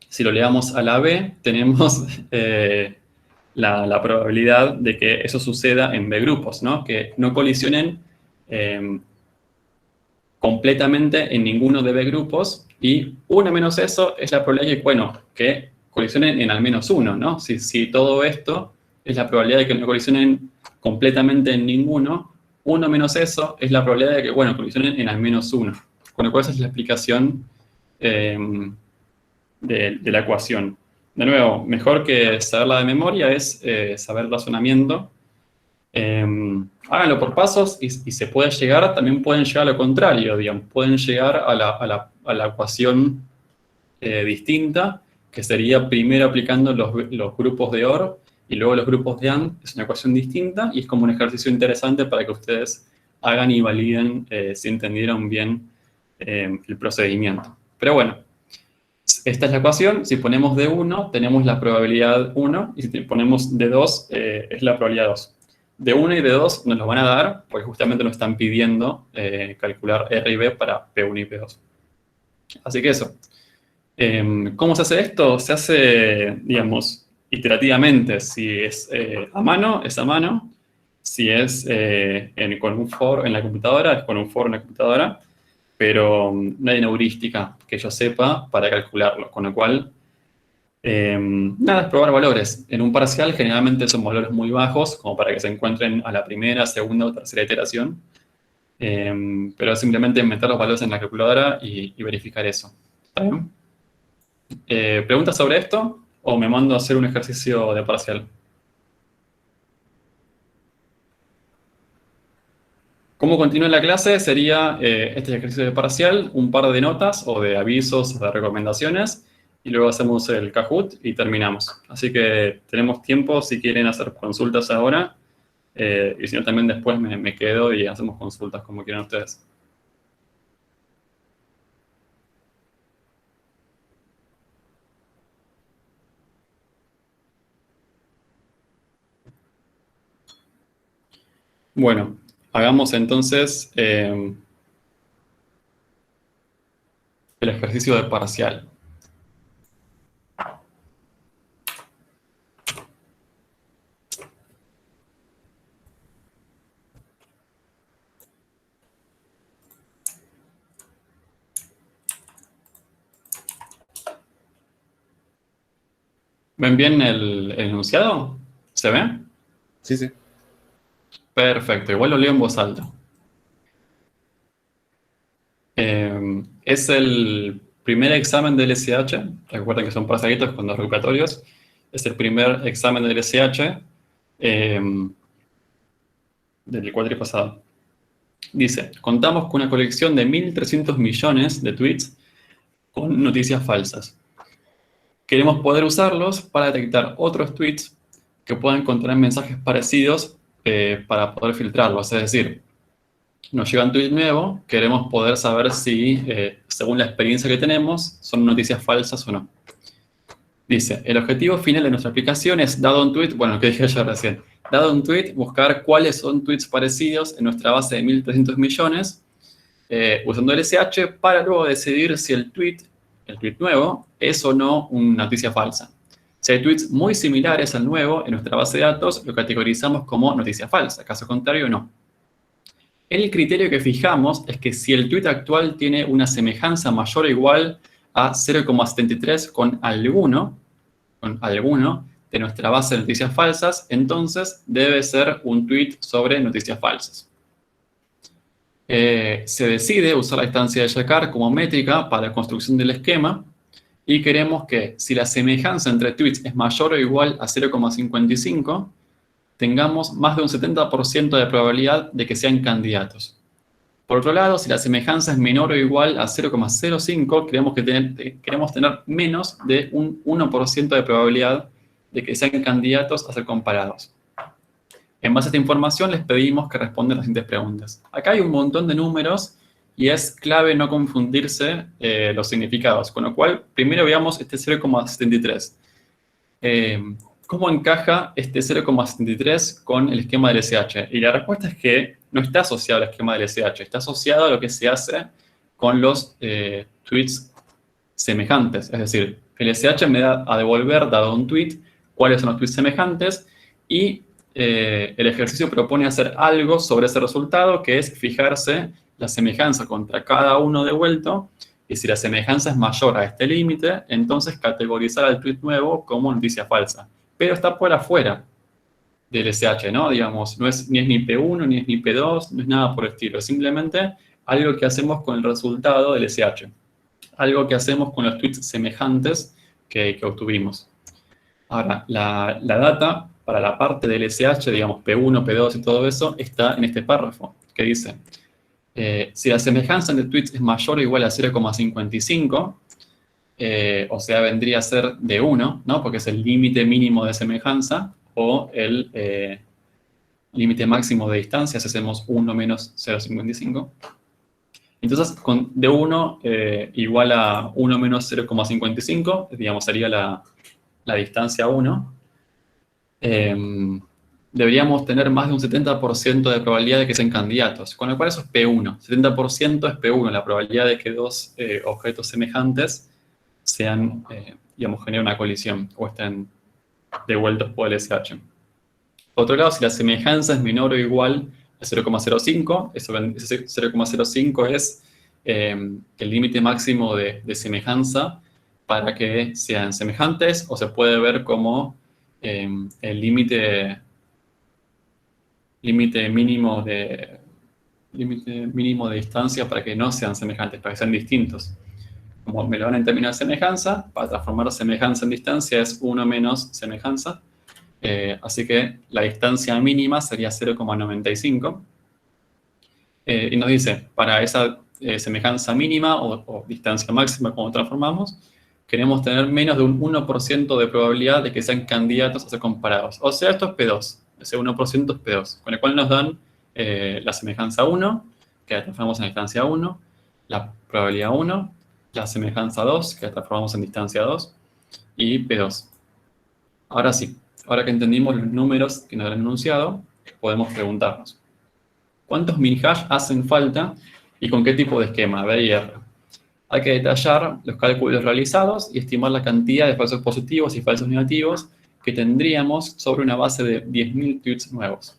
Si lo elevamos a la B, tenemos la probabilidad de que eso suceda en B grupos, ¿no? Que no colisionen completamente en ninguno de B grupos, y 1 menos eso es la probabilidad de que, bueno, que colisionen en al menos uno, ¿no? Si todo esto es la probabilidad de que no colisionen completamente en ninguno, 1 menos eso es la probabilidad de que, bueno, colisionen en al menos uno. Con lo cual esa es la explicación de la ecuación. De nuevo, mejor que saberla de memoria es saber el razonamiento. Háganlo por pasos y se puede llegar, también pueden llegar a lo contrario, digamos, pueden llegar a la ecuación distinta, que sería primero aplicando los grupos de OR y luego los grupos de AND. Es una ecuación distinta y es como un ejercicio interesante para que ustedes hagan y validen si entendieron bien el procedimiento. Pero bueno, esta es la ecuación. Si ponemos de 1, tenemos la probabilidad 1, y si ponemos de 2, es la probabilidad 2. De 1 y de 2 nos lo van a dar, porque justamente nos están pidiendo calcular R y B para P1 y P2. Así que eso. ¿Cómo se hace esto? Se hace, digamos, iterativamente. Si es a mano, es a mano. Si es con un for en la computadora, es con un for en la computadora. Pero no hay una heurística que yo sepa para calcularlo. Con lo cual, nada, es probar valores. En un parcial generalmente son valores muy bajos, como para que se encuentren a la primera, segunda o tercera iteración. Pero simplemente meter los valores en la calculadora y verificar eso. ¿Está bien? ¿Preguntas sobre esto? ¿O me mando a hacer un ejercicio de parcial? ¿Cómo continúa la clase? Sería este ejercicio de parcial, un par de notas o de avisos, de recomendaciones, y luego hacemos el Kahoot y terminamos. Así que tenemos tiempo si quieren hacer consultas ahora, y si no también después me quedo y hacemos consultas como quieran ustedes. Bueno, hagamos entonces el ejercicio de parcial. ¿Ven bien el enunciado? ¿Se ve? Sí, sí. Perfecto, igual lo leo en voz alta. Es el primer examen del SH. Recuerden que son parcialitos con 2 recuperatorios. Es el primer examen del SH del cuatri pasado. Dice, contamos con una colección de 1.300 millones de tweets con noticias falsas. Queremos poder usarlos para detectar otros tweets que puedan contener mensajes parecidos para poder filtrarlos. Es decir, nos llega un tweet nuevo, queremos poder saber si, según la experiencia que tenemos, son noticias falsas o no. Dice, el objetivo final de nuestra aplicación es, dado un tweet, bueno, lo que dije yo recién, dado un tweet, buscar cuáles son tweets parecidos en nuestra base de 1.300 millones, usando el SH, para luego decidir si el tweet nuevo, es o no una noticia falsa. Si hay tweets muy similares al nuevo en nuestra base de datos, lo categorizamos como noticia falsa, caso contrario, no. El criterio que fijamos es que si el tweet actual tiene una semejanza mayor o igual a 0,73 con alguno de nuestra base de noticias falsas, entonces debe ser un tweet sobre noticias falsas. Se decide usar la instancia de checkar como métrica para la construcción del esquema y queremos que si la semejanza entre tweets es mayor o igual a 0,55, tengamos más de un 70% de probabilidad de que sean candidatos. Por otro lado, si la semejanza es menor o igual a 0,05, queremos tener menos de un 1% de probabilidad de que sean candidatos a ser comparados. En base a esta información, les pedimos que respondan las siguientes preguntas. Acá hay un montón de números y es clave no confundirse los significados. Con lo cual, primero veamos este 0,73. ¿Cómo encaja este 0,73 con el esquema del SH? Y la respuesta es que no está asociado al esquema del SH, está asociado a lo que se hace con los tweets semejantes. Es decir, el SH me da a devolver, dado un tweet, cuáles son los tweets semejantes y el ejercicio propone hacer algo sobre ese resultado, que es fijarse la semejanza contra cada uno devuelto, y si la semejanza es mayor a este límite, entonces categorizar al tweet nuevo como noticia falsa. Pero está por afuera del SH, ¿no? Digamos, ni es ni P1, ni es ni P2, no es nada por el estilo. Es simplemente algo que hacemos con el resultado del SH. Algo que hacemos con los tweets semejantes que obtuvimos. Ahora, la data para la parte del SH, digamos P1, P2 y todo eso, está en este párrafo, que dice, si la semejanza entre tweets es mayor o igual a 0,55, o sea, vendría a ser de 1, ¿no? Porque es el límite mínimo de semejanza, o el límite máximo de distancia, si hacemos 1 menos 0,55. Entonces, de 1 igual a 1 menos 0,55, digamos, sería la distancia 1, deberíamos tener más de un 70% de probabilidad de que sean candidatos, con lo cual eso es P1. 70% es P1, la probabilidad de que dos objetos semejantes sean, digamos, generen una colisión o estén devueltos por el SH. Por otro lado, si la semejanza es menor o igual a 0,05, ese 0,05 es el límite máximo de semejanza para que sean semejantes, o se puede ver como el límite mínimo de distancia para que no sean semejantes, para que sean distintos. Como me lo dan en términos de semejanza, para transformar semejanza en distancia es 1 menos semejanza. Así que la distancia mínima sería 0,95. Y nos dice, para esa semejanza mínima o distancia máxima, como transformamos, queremos tener menos de un 1% de probabilidad de que sean candidatos a ser comparados. O sea, esto es P2. Ese 1% es P2. Con el cual nos dan la semejanza 1, que la transformamos en distancia 1, la probabilidad 1, la semejanza 2, que la transformamos en distancia 2, y P2. Ahora sí, ahora que entendimos los números que nos han enunciado, podemos preguntarnos, ¿cuántos min-hash hacen falta y con qué tipo de esquema, B y R? Hay que detallar los cálculos realizados y estimar la cantidad de falsos positivos y falsos negativos que tendríamos sobre una base de 10.000 tweets nuevos.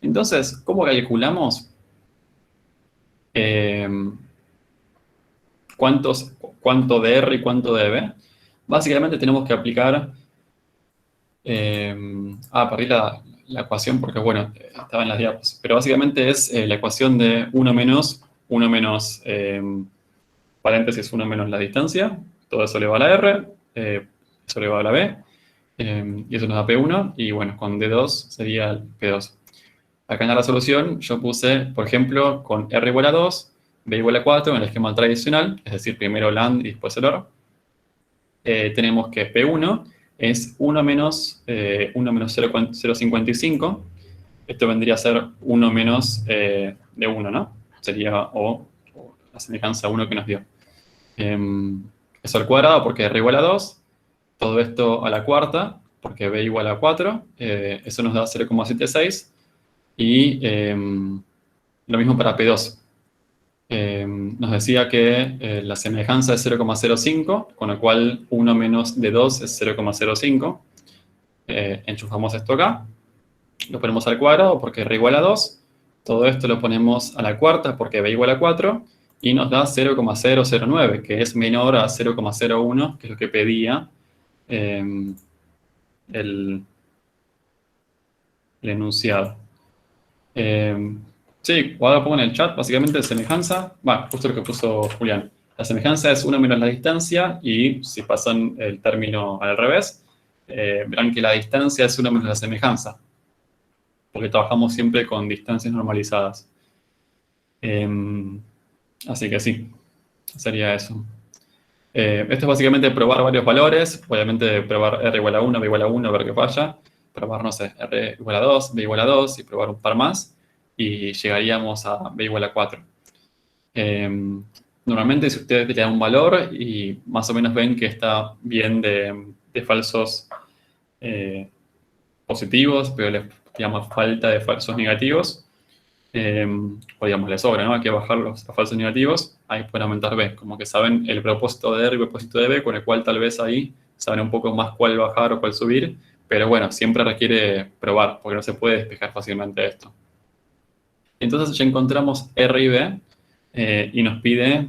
Entonces, ¿cómo calculamos cuánto de R y cuánto de B? Básicamente tenemos que aplicar... perdí la ecuación porque, bueno, estaba en las diapos. Pero básicamente es la ecuación de 1 menos paréntesis 1 menos la distancia, todo eso elevado a la R, eso elevado a la B, y eso nos da P1, y bueno, con D2 sería el P2. Acá en la resolución yo puse, por ejemplo, con R igual a 2, B igual a 4 en el esquema tradicional, es decir, primero LAND y después el OR. Tenemos que P1 es 1 menos 0,55. Esto vendría a ser 1 menos de 1, ¿no? Sería o la semejanza 1 que nos dio. Eso al cuadrado porque R igual a 2. todo esto a la cuarta, porque b igual a 4, eso nos da 0,76, y lo mismo para P2. Nos decía que la semejanza es 0,05, con lo cual 1 menos de 2 es 0,05. Enchufamos esto acá, lo ponemos al cuadrado porque r igual a 2, todo esto lo ponemos a la cuarta porque b igual a 4, y nos da 0,009, que es menor a 0,01, que es lo que pedía el enunciado. Sí, ahora pongo en el chat, básicamente semejanza, justo lo que puso Julián. La semejanza es 1 menos la distancia, y si pasan el término al revés, verán que la distancia es 1 menos la semejanza, porque trabajamos siempre con distancias normalizadas. Así que sí, sería eso. Esto es básicamente probar varios valores, obviamente probar r igual a 1, b igual a 1, ver qué falla, probar, no sé, r igual a 2, b igual a 2, y probar un par más, y llegaríamos a b igual a 4. Normalmente, si ustedes le dan un valor y más o menos ven que está bien de falsos positivos, pero les llama falta de falsos negativos, o digamos, les sobra, ¿no? Hay que bajar los falsos negativos, ahí pueden aumentar b, como que saben el propósito de r y el propósito de b, con el cual tal vez ahí saben un poco más cuál bajar o cuál subir, pero bueno, siempre requiere probar, porque no se puede despejar fácilmente esto. Entonces ya encontramos r y b, y nos pide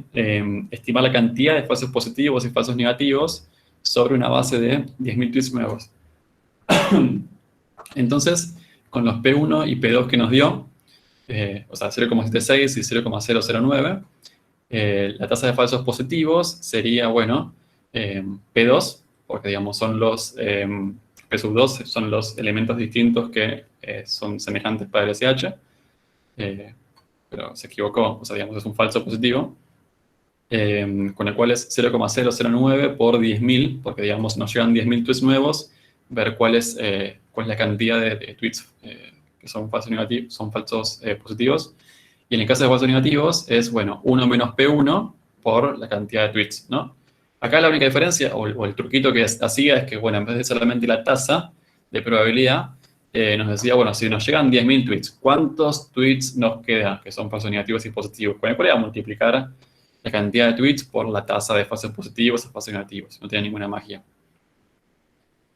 estimar la cantidad de falsos positivos y falsos negativos sobre una base de 10.000 tweets nuevos. Entonces, con los P1 y P2 que nos dio, o sea, 0,76 y 0,009, la tasa de falsos positivos sería, bueno, P2, porque digamos son los P2 son los elementos distintos que son semejantes para el SH, pero se equivocó, o sea, digamos, es un falso positivo, con el cual es 0,009 por 10.000, porque, digamos, nos llegan 10.000 tweets nuevos, ver cuál es la cantidad de tweets que son falsos negativos, son falsos positivos. Y en el caso de falsos negativos es, bueno, 1 menos P1 por la cantidad de tweets, ¿no? Acá la única diferencia, o el truquito que hacía, es que, bueno, en vez de solamente la tasa de probabilidad, nos decía, bueno, si nos llegan 10.000 tweets, ¿cuántos tweets nos quedan que son falsos negativos y positivos? Con el cual iba a multiplicar la cantidad de tweets por la tasa de falsos positivos o falsos negativos. No tiene ninguna magia.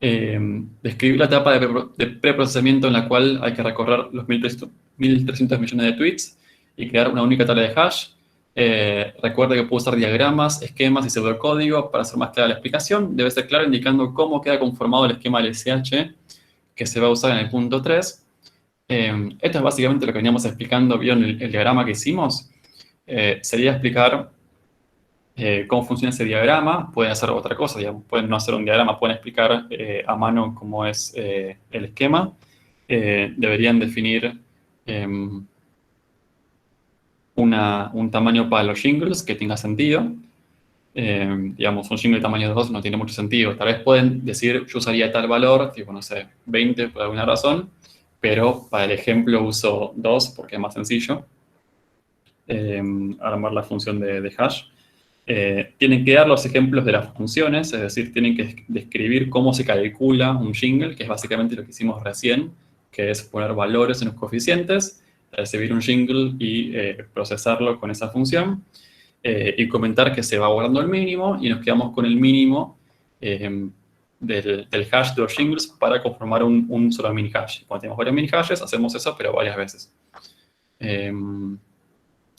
Describir la etapa de preprocesamiento en la cual hay que recorrer los 1.300 millones de tweets y crear una única tabla de hash. Recuerde que puedo usar diagramas, esquemas y pseudocódigo para hacer más clara la explicación. Debe ser claro indicando cómo queda conformado el esquema del SH que se va a usar en el punto 3. Esto es básicamente lo que veníamos explicando, ¿vieron el diagrama que hicimos? Sería explicar cómo funciona ese diagrama. Pueden hacer otra cosa, digamos, pueden no hacer un diagrama, pueden explicar a mano cómo es el esquema. Deberían definir un tamaño para los jingles que tenga sentido. Digamos, un jingle de tamaño 2 no tiene mucho sentido. Tal vez pueden decir, yo usaría tal valor, tipo, no sé, 20 por alguna razón, pero para el ejemplo uso 2 porque es más sencillo armar la función de hash. Tienen que dar los ejemplos de las funciones, es decir, tienen que describir cómo se calcula un jingle, que es básicamente lo que hicimos recién, que es poner valores en los coeficientes, recibir un jingle y procesarlo con esa función, y comentar que se va guardando el mínimo, y nos quedamos con el mínimo del hash de los jingles para conformar un solo mini hash. Cuando tenemos varios mini hashes, hacemos eso, pero varias veces.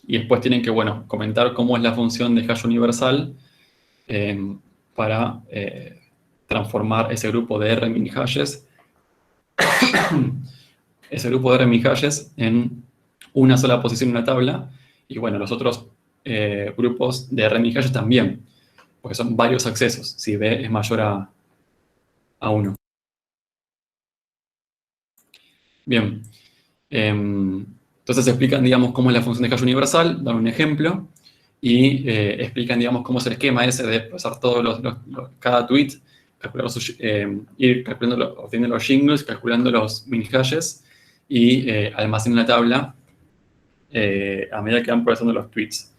Y después tienen que, bueno, comentar cómo es la función de hash universal para transformar ese grupo de R mini hashes en una sola posición en una tabla. Y bueno, los otros grupos de R mini hashes también, porque son varios accesos, si B es mayor a 1. Bien. Entonces explican, digamos, cómo es la función de hash universal, dan un ejemplo, y explican, digamos, cómo es el esquema ese de pasar cada tweet, ir obteniendo los jingles, calculando los mini hashes, y almacenar una tabla a medida que van procesando los tweets.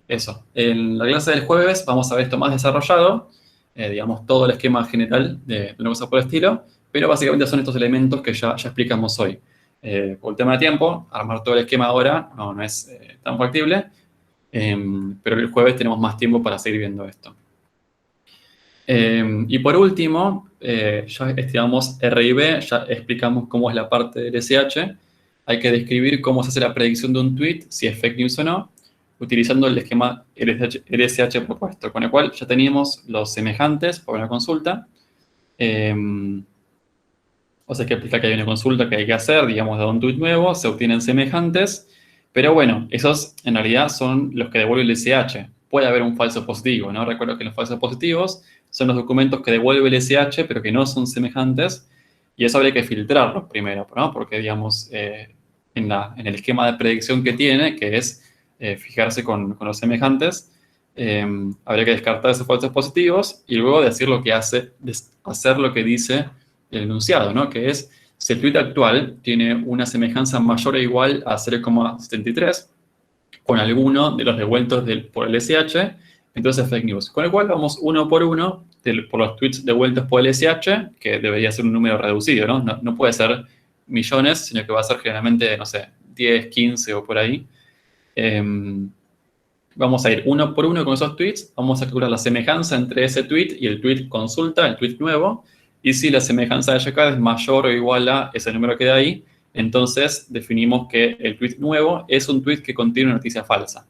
Eso. En la clase del jueves vamos a ver esto más desarrollado, digamos, todo el esquema general de una cosa por el estilo, pero básicamente son estos elementos que ya explicamos hoy. Por el tema de tiempo, armar todo el esquema ahora no es tan factible, pero el jueves tenemos más tiempo para seguir viendo esto. Y por último, ya estimamos R y B, ya explicamos cómo es la parte del SH. Hay que describir cómo se hace la predicción de un tweet, si es fake news o no, utilizando el esquema LSH propuesto, con el cual ya teníamos los semejantes para una consulta. O sea, hay que explicar que hay una consulta que hay que hacer, digamos, de un tweet nuevo, se obtienen semejantes, pero bueno, esos en realidad son los que devuelve el SH. Puede haber un falso positivo, ¿no? Recuerdo que los falsos positivos son los documentos que devuelve el SH, pero que no son semejantes, y eso habría que filtrarlos primero, ¿no? Porque, digamos, en el esquema de predicción que tiene, que es fijarse con los semejantes, habría que descartar esos falsos positivos y luego decir lo que hacer lo que dice el enunciado, ¿no? Que es, si el tweet actual tiene una semejanza mayor o igual a 0,73 con alguno de los devueltos por el SH, entonces es fake news. Con el cual vamos uno por uno por los tweets devueltos por el SH, que debería ser un número reducido, ¿no? No puede ser millones, sino que va a ser generalmente, no sé, 10, 15 o por ahí. Vamos a ir uno por uno con esos tweets, vamos a calcular la semejanza entre ese tweet y el tweet consulta, el tweet nuevo, y si la semejanza de acá es mayor o igual a ese número que da ahí, entonces definimos que el tweet nuevo es un tweet que contiene una noticia falsa.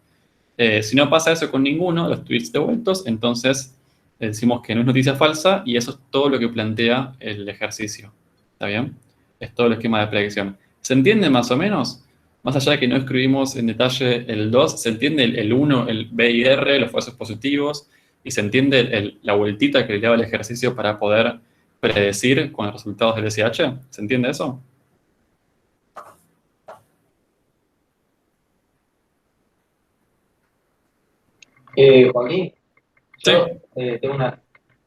Si no pasa eso con ninguno de los tweets devueltos, entonces decimos que no es noticia falsa y eso es todo lo que plantea el ejercicio. ¿Está bien? Es todo el esquema de predicción. ¿Se entiende más o menos? Más allá de que no escribimos en detalle el 2, se entiende el 1, el B y R, los falsos positivos, y se entiende la vueltita que le daba el ejercicio para poder predecir con los resultados del SH. ¿Se entiende eso? Joaquín, Sí. yo tengo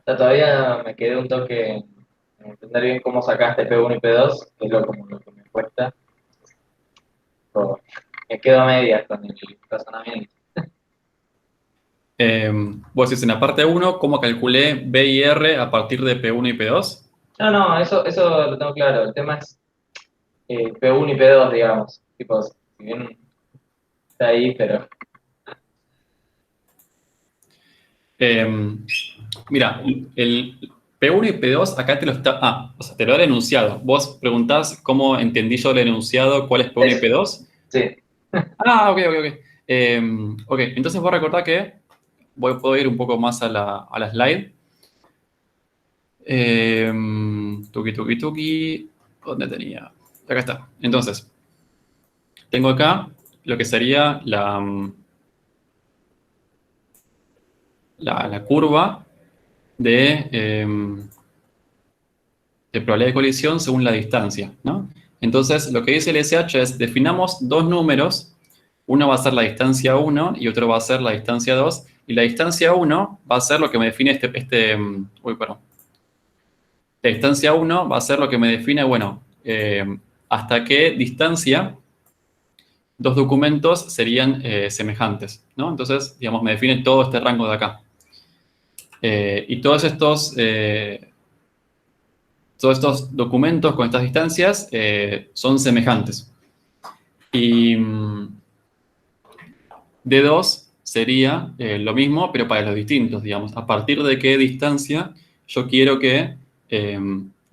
todavía me quedé un toque en entender bien cómo sacaste P1 y P2, que es como lo que me cuesta. Me quedo a medias con el razonamiento. Vos decís en la parte 1, ¿cómo calculé B y R a partir de P1 y P2? No, eso lo tengo claro. El tema es P1 y P2, digamos. Tipo, si bien está ahí, pero... Mira, el P1 y P2 acá te lo está... o sea, te lo he enunciado. Vos preguntás cómo entendí yo el enunciado, cuál es P1 y P2. Sí. Ok. Ok, entonces voy a recordar que puedo ir un poco más a la slide. Tuki. ¿Dónde tenía? Acá está. Entonces, tengo acá lo que sería la curva de probabilidad de colisión según la distancia, ¿no? Entonces, lo que dice el SH es, definamos dos números, uno va a ser la distancia 1 y otro va a ser la distancia 2, y la distancia 1 va a ser lo que me define La distancia 1 va a ser lo que me define, bueno, hasta qué distancia dos documentos serían semejantes, ¿no? Entonces, digamos, me define todo este rango de acá. Y todos estos documentos con estas distancias son semejantes. Y D2 sería lo mismo, pero para los distintos, digamos. A partir de qué distancia yo quiero que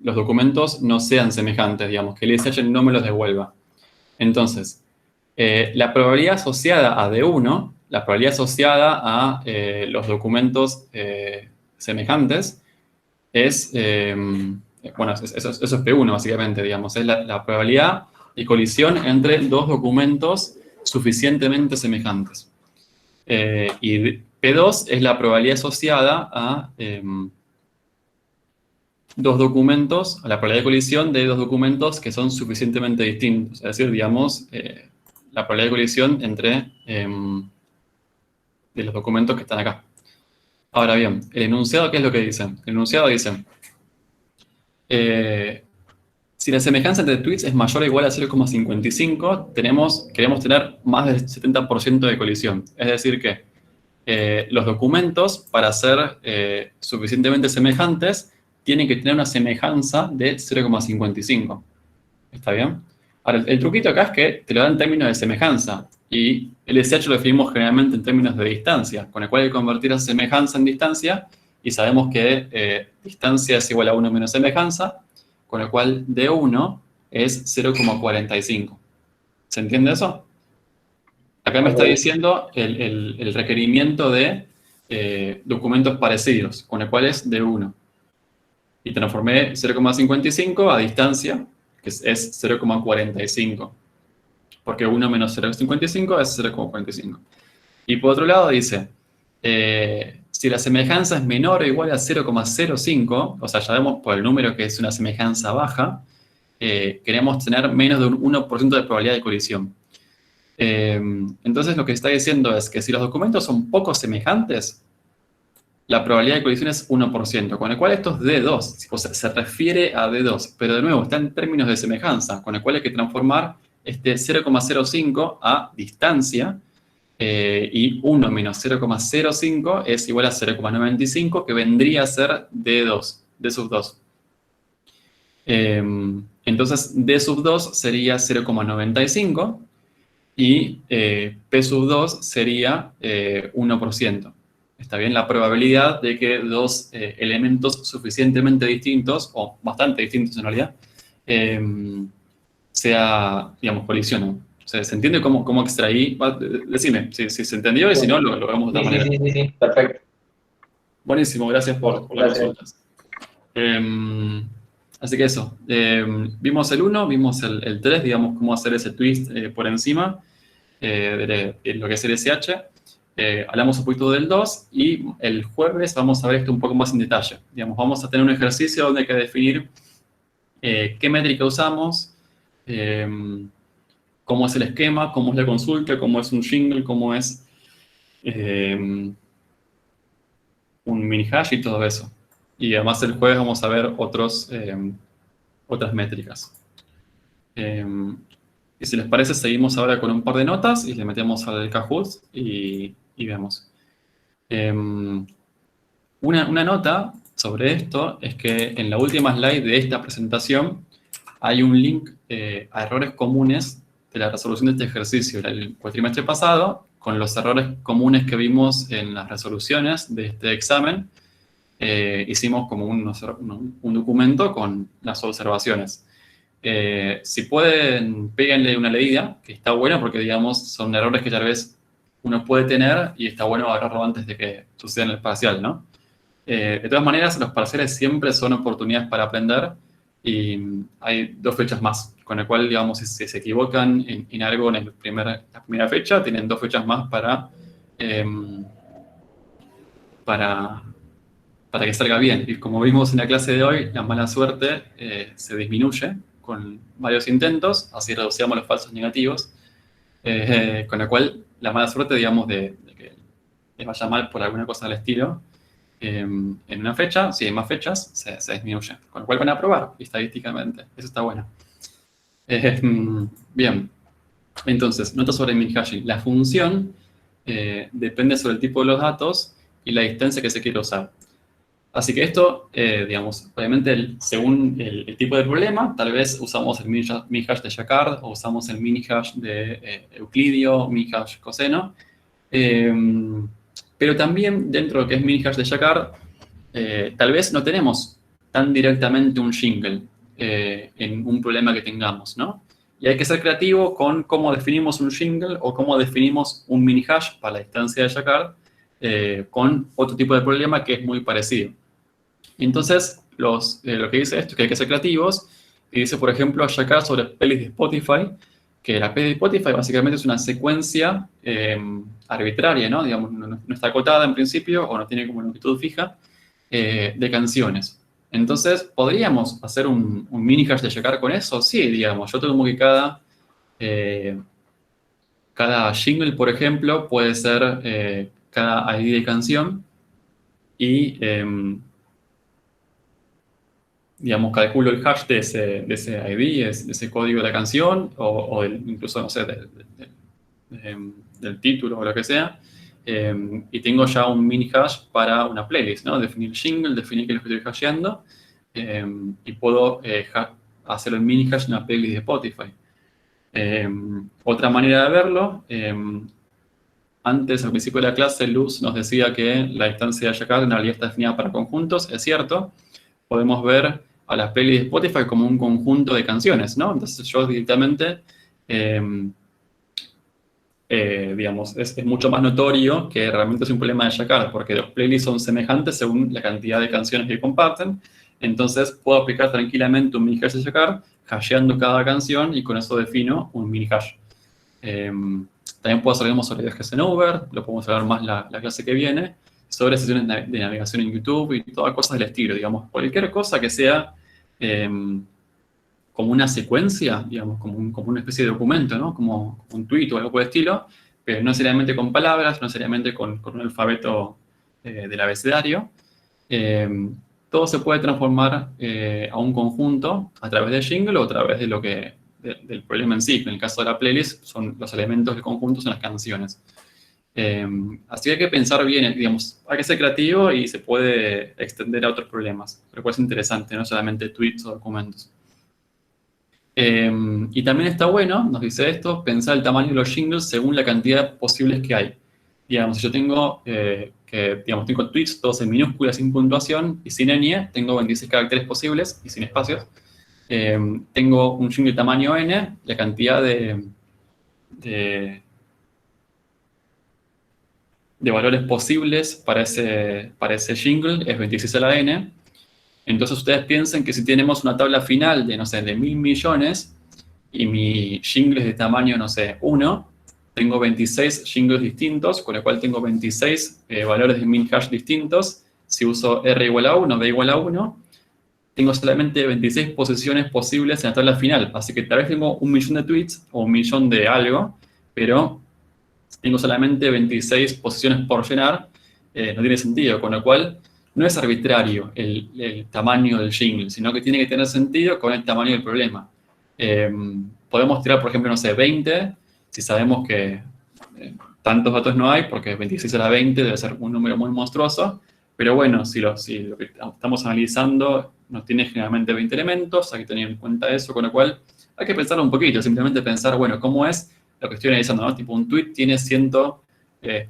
los documentos no sean semejantes, digamos, que el SH no me los devuelva. Entonces, la probabilidad asociada a D1, la probabilidad asociada a los documentos semejantes, es, bueno, eso es P1 básicamente, digamos, es la probabilidad de colisión entre dos documentos suficientemente semejantes. Y P2 es la probabilidad asociada a dos documentos, a la probabilidad de colisión de dos documentos que son suficientemente distintos. Es decir, digamos, la probabilidad de colisión entre de los documentos que están acá. Ahora bien, el enunciado, ¿qué es lo que dice? El enunciado dice, si la semejanza entre tweets es mayor o igual a 0,55, queremos tener más del 70% de colisión. Es decir que los documentos, para ser suficientemente semejantes, tienen que tener una semejanza de 0,55. ¿Está bien? Ahora, el truquito acá es que te lo da en términos de semejanza, y el SH lo definimos generalmente en términos de distancia, con el cual hay que convertir a semejanza en distancia, y sabemos que distancia es igual a 1 menos semejanza, con lo cual D1 es 0,45. ¿Se entiende eso? Acá me está diciendo el requerimiento de documentos parecidos, con el cual es D1. Y transformé 0,55 a distancia, que es 0,45. Porque 1 menos 0,55 es 0,45. Y por otro lado dice, si la semejanza es menor o igual a 0,05, o sea, ya vemos por el número que es una semejanza baja, queremos tener menos de un 1% de probabilidad de colisión. Entonces lo que está diciendo es que si los documentos son poco semejantes, la probabilidad de colisión es 1%, con el cual esto es D2, o sea, se refiere a D2, pero de nuevo está en términos de semejanza, con el cual hay que transformar este 0,05 a distancia, y 1 menos 0,05 es igual a 0,95, que vendría a ser D2, D sub 2. Entonces D sub 2 sería 0,95 y P sub 2 sería 1%. Está bien, la probabilidad de que dos elementos suficientemente distintos, o bastante distintos en realidad, digamos, colisionen. O sea, ¿se entiende cómo extraí? Decime si se entendió, y si no, lo vemos de otra manera. Sí, perfecto. Buenísimo, gracias por las consultas. Así que eso, vimos el 1, vimos el 3, digamos, cómo hacer ese twist por encima de lo que es el SH. Hablamos un poquito del 2, y el jueves vamos a ver esto un poco más en detalle. Digamos, vamos a tener un ejercicio donde hay que definir qué métrica usamos, cómo es el esquema, cómo es la consulta, cómo es un jingle, cómo es un mini hash y todo eso. Y además el jueves vamos a ver otras métricas. Y si les parece, seguimos ahora con un par de notas y le metemos al Kahoot y vemos. Una nota sobre esto es que en la última slide de esta presentación hay un link a errores comunes de la resolución de este ejercicio. El cuatrimestre pasado, con los errores comunes que vimos en las resoluciones de este examen, hicimos como un documento con las observaciones. Si pueden, péguenle una leída, que está buena porque, digamos, son errores que tal vez uno puede tener y está bueno agarrarlo antes de que suceda en el parcial, ¿no? De todas maneras, los parciales siempre son oportunidades para aprender, y hay 2 fechas más, con el cual, digamos, si se equivocan en algo en la primera fecha, tienen 2 fechas más para que salga bien. Y como vimos en la clase de hoy, la mala suerte se disminuye con varios intentos, así reducíamos los falsos negativos, con lo cual la mala suerte, digamos, de que les vaya mal por alguna cosa del estilo, en una fecha, si hay más fechas, se disminuye, con lo cual van a probar estadísticamente. Eso está bueno. Bien, entonces, notas sobre mini-hashing. La función depende sobre el tipo de los datos y la distancia que se quiere usar. Así que esto, digamos, obviamente según el tipo de problema, tal vez usamos el mini-hash de Jacquard, o usamos el mini-hash de Euclidio, mini-hash coseno. Pero también dentro de lo que es mini-hash de Jacquard, tal vez no tenemos tan directamente un jingle en un problema que tengamos, ¿no? Y hay que ser creativo con cómo definimos un jingle o cómo definimos un mini-hash para la distancia de Jacquard con otro tipo de problema que es muy parecido. Entonces, lo que dice esto es que hay que ser creativos, y dice, por ejemplo, Jacquard sobre pelis de Spotify, que la peli de Spotify básicamente es una secuencia arbitraria, ¿no? Digamos, no está acotada en principio, o no tiene como longitud fija, de canciones. Entonces, ¿podríamos hacer un mini hash de Jacquard con eso? Sí, digamos, yo tengo que cada jingle, por ejemplo, puede ser cada ID de canción, y digamos, calculo el hash de ese ID, de ese código de la canción, o incluso, no sé, del título o lo que sea, y tengo ya un mini hash para una playlist, ¿no? Definir el jingle, definir qué es lo que estoy hasheando, y puedo hacer el mini hash en una playlist de Spotify. Otra manera de verlo, antes, al principio de la clase, Luz nos decía que la distancia de Jakarta en realidad está definida para conjuntos, es cierto. Podemos ver a las playlists de Spotify como un conjunto de canciones, ¿no? Entonces yo directamente, digamos, es mucho más notorio que realmente es un problema de Jakarta, porque los playlists son semejantes según la cantidad de canciones que comparten. Entonces puedo aplicar tranquilamente un mini hash de Jakarta, hasheando cada canción, y con eso defino un mini hash. También puedo hablar sobre viajes en Uber, lo podemos hablar más la clase que viene, sobre sesiones de navegación en YouTube y todas cosas del estilo, digamos, cualquier cosa que sea como una secuencia, digamos, como una especie de documento, ¿no? Como un tweet o algo por el estilo, pero no necesariamente con palabras, no necesariamente con un alfabeto del abecedario. Todo se puede transformar a un conjunto a través de jingle o a través de del problema en sí. En el caso de la playlist, son los elementos del conjunto, son las canciones. Así que hay que pensar bien, digamos, hay que ser creativo y se puede extender a otros problemas, pero puede ser interesante, no solamente tweets o documentos. Y también está bueno, nos dice esto, pensar el tamaño de los jingles según la cantidad posibles que hay. Digamos, si yo tengo, tengo tweets todos en minúsculas, sin puntuación y sin ñ, tengo 26 caracteres posibles y sin espacios. Tengo un jingle tamaño n, la cantidad de valores posibles para ese jingle es 26 a la n. Entonces ustedes piensen que si tenemos una tabla final de, no sé, de 1000 millones y mi jingle es de tamaño, no sé, 1, tengo 26 jingles distintos, con lo cual tengo 26 valores de min hash distintos. Si uso r igual a 1, b igual a 1, tengo solamente 26 posiciones posibles en la tabla final. Así que tal vez tengo 1 millón de tweets o 1 millón de algo, pero tengo solamente 26 posiciones por llenar. No tiene sentido, con lo cual no es arbitrario el tamaño del jingle, sino que tiene que tener sentido con el tamaño del problema. Podemos tirar, por ejemplo, no sé, 20, si sabemos que tantos datos no hay, porque 26 a la 20 debe ser un número muy monstruoso, pero bueno, si lo que estamos analizando nos tiene generalmente 20 elementos, hay que tener en cuenta eso, con lo cual hay que pensarlo un poquito, simplemente pensar, bueno, ¿cómo es lo que estoy analizando, ¿no? Tipo, un tweet tiene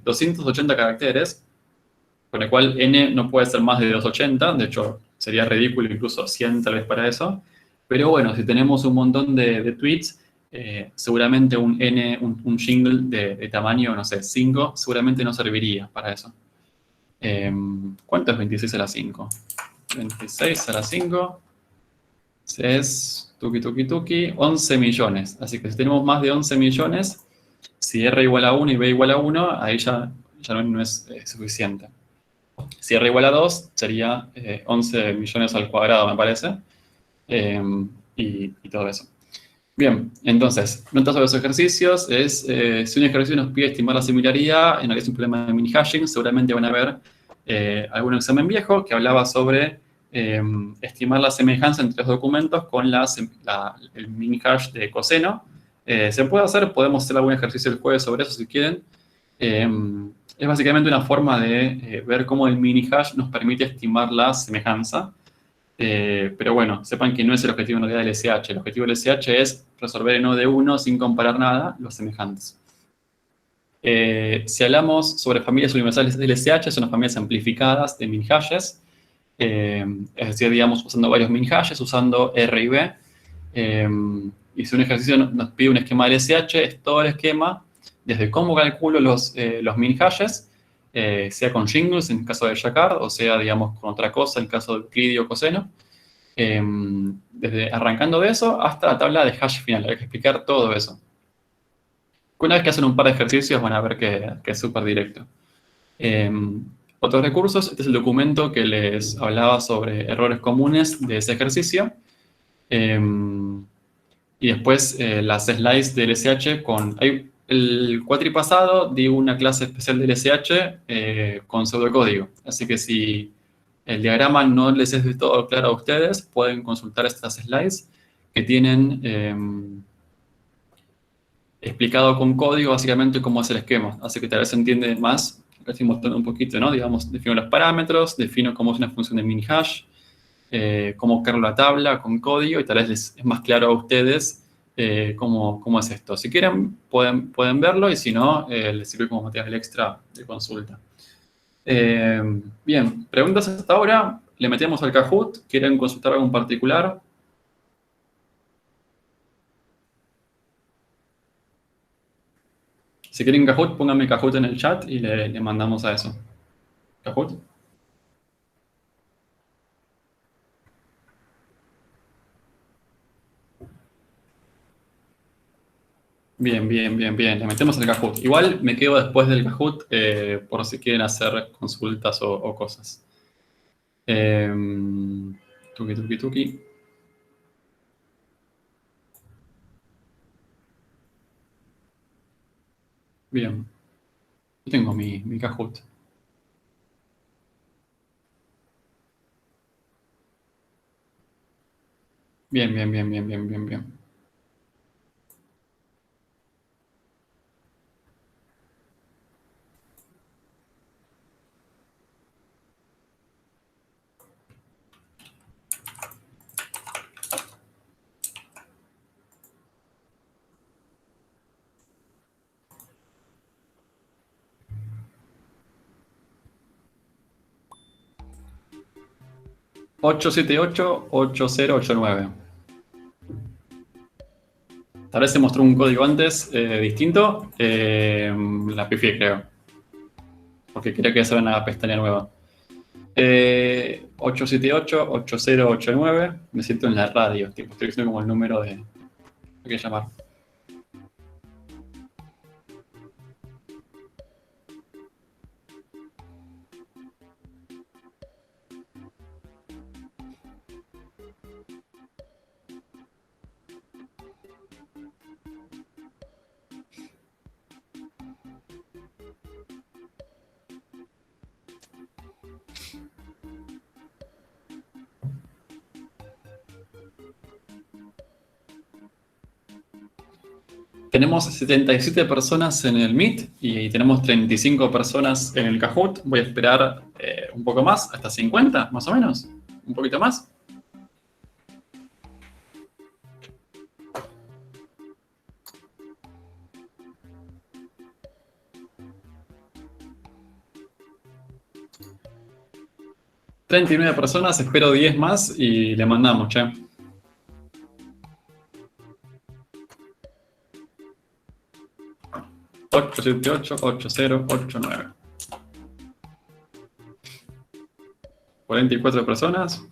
280 caracteres, con lo cual n no puede ser más de 280, de hecho sería ridículo incluso 100 tal vez para eso, pero bueno, si tenemos un montón de tweets, seguramente un jingle de tamaño, no sé, 5, seguramente no serviría para eso. ¿Cuánto es 26 a la 5? 26 a la 5 es, tuki, 11 millones. Así que si tenemos más de 11 millones, si R igual a 1 y B igual a 1, ahí ya no es suficiente. Si R igual a 2, sería 11 millones al cuadrado, me parece. Y todo eso. Bien, entonces, notas sobre los ejercicios es, si un ejercicio nos pide estimar la similaridad, en realidad es un problema de mini-hashing, seguramente van a ver algún examen viejo que hablaba sobre estimar la semejanza entre los documentos con el mini-hash de coseno. Se puede hacer, podemos hacer algún ejercicio el jueves sobre eso si quieren. Es básicamente una forma de ver cómo el mini-hash nos permite estimar la semejanza. Pero bueno, sepan que no es el objetivo en realidad del SH. El objetivo del SH es resolver en O de 1 sin comparar nada los semejantes. Si hablamos sobre familias universales del SH, son las familias amplificadas de min-hashes. Es decir, digamos, usando varios min-hashes, usando R y B. Y si un ejercicio nos pide un esquema del SH, es todo el esquema, desde cómo calculo los min-hashes, sea con jingles en el caso de Jacquard, o sea, digamos, con otra cosa en el caso de Euclidio o coseno. Arrancando de eso hasta la tabla de hash final, hay que explicar todo eso. Una vez que hacen un par de ejercicios van a ver que es súper directo. Otros recursos, este es el documento que les hablaba sobre errores comunes de ese ejercicio. Y después las slides del SH el cuatri pasado di una clase especial del SH con pseudocódigo. Así que si el diagrama no les es de todo claro a ustedes, pueden consultar estas slides que tienen explicado con código básicamente cómo es el esquema. Así que tal vez se entiende más Acá estoy mostrando un poquito, ¿no? Digamos, defino los parámetros, defino cómo es una función de mini hash, cómo cargo la tabla con código y tal vez les es más claro a ustedes cómo es esto. Si quieren, pueden verlo y si no, les sirve como material extra de consulta. Bien, preguntas hasta ahora. Le metemos al Kahoot. ¿Quieren consultar algo en particular? Si quieren Kahoot, pónganme Kahoot en el chat y le mandamos a eso. ¿Kahoot? Bien, bien, bien, bien. Le metemos el Kahoot. Igual me quedo después del Kahoot por si quieren hacer consultas o cosas. Tuki, tuki, tuki. Bien. Yo tengo mi Kahoot. Bien, bien, bien, bien, bien, bien, bien. (878-8089). Tal vez se mostró un código antes distinto. La pifié, creo. Porque quería que eso era una pestaña nueva. 878-8089. Me siento en la radio. Tipo, estoy diciendo como el número de... Hay que llamar. Tenemos 77 personas en el Meet y tenemos 35 personas en el Kahoot. Voy a esperar un poco más, hasta 50 más o menos. Un poquito más. ...39 personas, espero 10 más y le mandamos, che. (878-8089). 44 personas.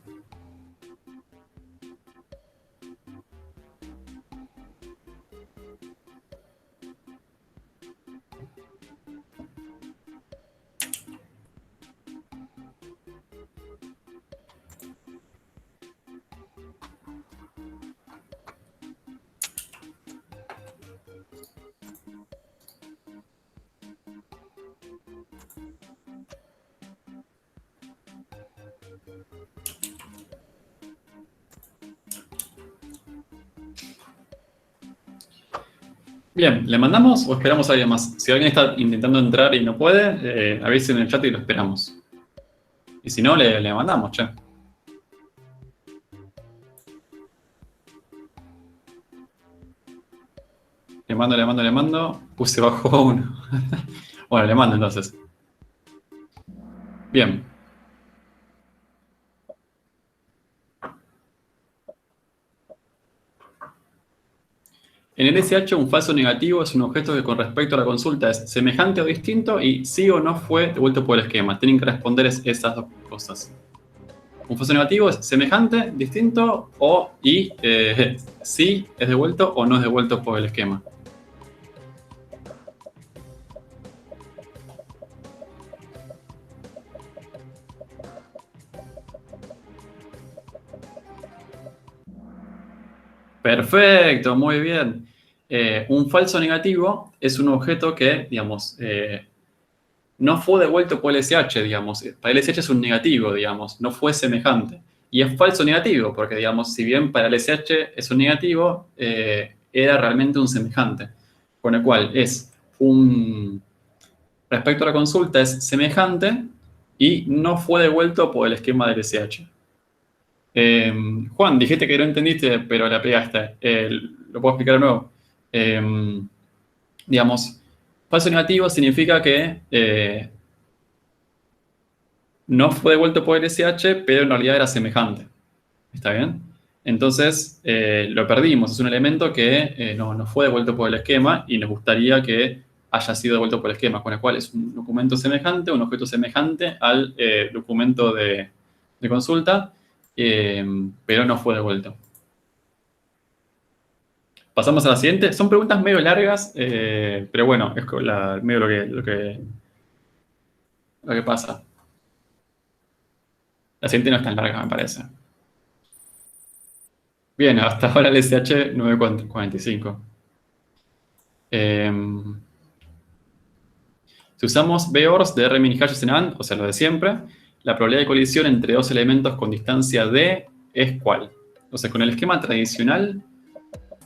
Bien, ¿le mandamos o esperamos a alguien más? Si alguien está intentando entrar y no puede, avisen en el chat y lo esperamos. Y si no, le mandamos, che. Le mando. Se bajó uno. Bueno, le mando entonces. Bien. En el SH, un falso negativo es un objeto que con respecto a la consulta es semejante o distinto y sí o no fue devuelto por el esquema. Tienen que responder esas dos cosas. Un falso negativo es semejante, distinto o sí es devuelto o no es devuelto por el esquema. Perfecto, muy bien. Un falso negativo es un objeto que, digamos, no fue devuelto por el SH, digamos. Para el SH es un negativo, digamos, no fue semejante. Y es falso negativo, porque, digamos, si bien para el SH es un negativo, era realmente un semejante. Con lo cual es un respecto a la consulta es semejante y no fue devuelto por el esquema del SH. Juan, dijiste que no entendiste, pero la pegaste. Lo puedo explicar de nuevo. Digamos, falso negativo significa que no fue devuelto por el SH, pero en realidad era semejante. ¿Está bien? Entonces, lo perdimos. Es un elemento que no fue devuelto por el esquema y nos gustaría que haya sido devuelto por el esquema, con el cual es un documento semejante, un objeto semejante al documento de consulta, pero no fue devuelto. Pasamos a la siguiente. Son preguntas medio largas, pero bueno, es medio lo que pasa. La siguiente no es tan larga, me parece. Bien, hasta ahora el SH 945. Si usamos BORs de R mini hashes en AND, o sea, lo de siempre, la probabilidad de colisión entre dos elementos con distancia D es ¿cuál? O sea, con el esquema tradicional,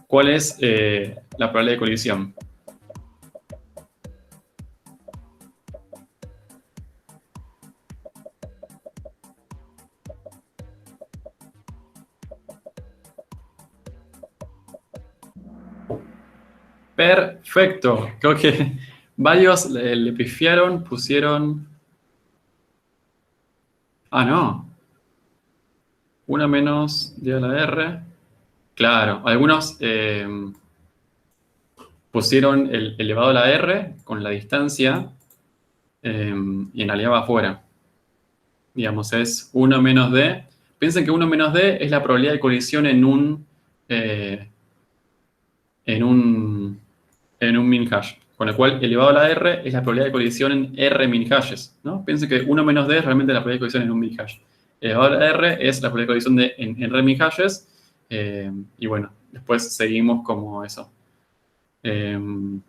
¿cuál es la probabilidad de colisión? Perfecto. Creo que varios le pifiaron, pusieron... Ah, no. 1 menos D a la R. Claro, algunos pusieron el elevado a la R con la distancia y en realidad va afuera. Digamos, es 1 menos D. Piensen que 1 menos D es la probabilidad de colisión en un min hash, con el cual elevado a la R es la probabilidad de colisión en R min hashes, ¿no? Piensen que 1 menos D es realmente la probabilidad de colisión en un min hash. Elevado a la R es la probabilidad de colisión en R min hashes, y bueno, después seguimos como eso. Bien.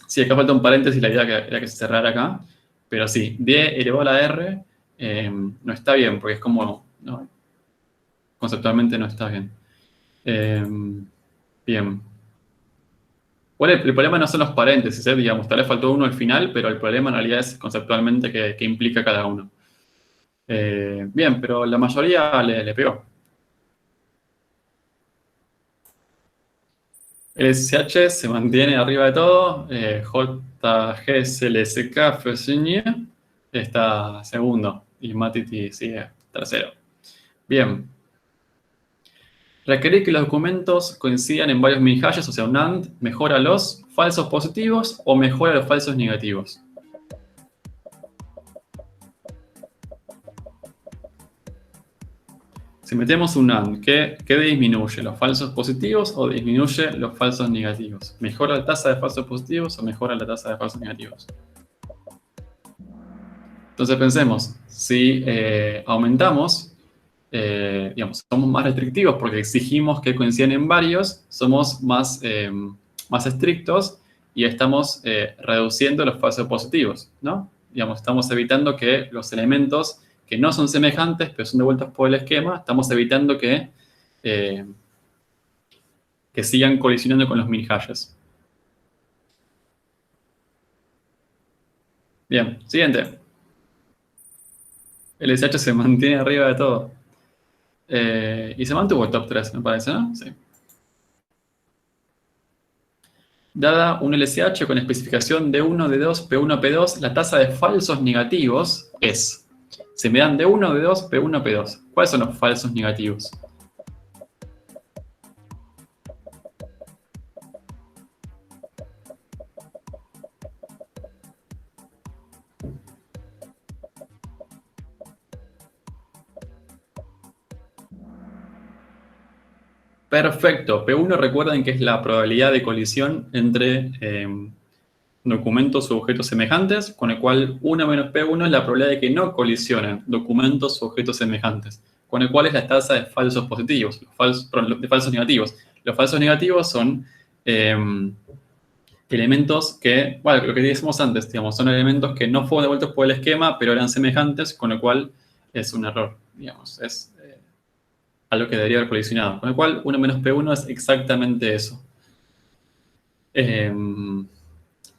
Sí, acá falta un paréntesis, la idea era que se cerrara acá, pero sí, D elevado a la R no está bien, porque es como, no, conceptualmente no está bien. Bien. Bueno, el problema no son los paréntesis, digamos, tal vez faltó uno al final, pero el problema en realidad es conceptualmente que implica cada uno. Bien, pero la mayoría le pegó. El SH se mantiene arriba de todo, JGSLSK Fesiñe está segundo y Matiti sigue tercero. Bien. Requerir que los documentos coincidan en varios min hashes, o sea, un AND, mejora los falsos positivos o mejora los falsos negativos. Si metemos un AND, ¿qué disminuye? ¿Los falsos positivos o disminuye los falsos negativos? ¿Mejora la tasa de falsos positivos o mejora la tasa de falsos negativos? Entonces pensemos, si aumentamos, digamos, somos más restrictivos porque exigimos que coincidan en varios, somos más estrictos y estamos reduciendo los falsos positivos, ¿no? Digamos, estamos evitando que los elementos que no son semejantes, pero son devueltos por el esquema, estamos evitando que sigan colisionando con los min hashes. Bien, siguiente. El SH se mantiene arriba de todo. Y se mantuvo el top 3, me parece, ¿no? Sí. Dada un LSH con especificación D1, D2, P1, P2, la tasa de falsos negativos es... Se me dan D1, D2, P1, P2. ¿Cuáles son los falsos negativos? Perfecto. P1 recuerden que es la probabilidad de colisión entre documentos u objetos semejantes, con el cual 1 menos P1 es la probabilidad de que no colisionen documentos u objetos semejantes, con el cual es la tasa de falsos positivos, de falsos negativos. Los falsos negativos son elementos que, bueno, lo que decíamos antes, digamos, son elementos que no fueron devueltos por el esquema, pero eran semejantes, con lo cual es un error, digamos, es algo que debería haber colisionado. Con lo cual, 1 menos P1 es exactamente eso.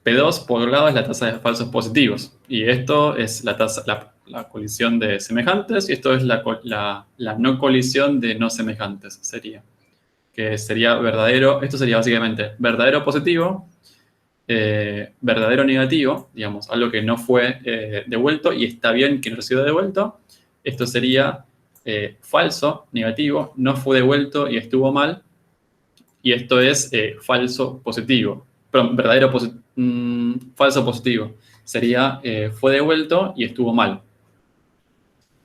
P2, por otro lado, es la tasa de falsos positivos. Y esto es la colisión de semejantes, y esto es la no colisión de no semejantes, sería. Que sería verdadero, esto sería básicamente verdadero positivo, verdadero negativo, digamos, algo que no fue devuelto y está bien que no reciba devuelto. Esto sería falso negativo, no fue devuelto y estuvo mal. Y esto es falso positivo. Perdón, falso positivo. Sería fue devuelto y estuvo mal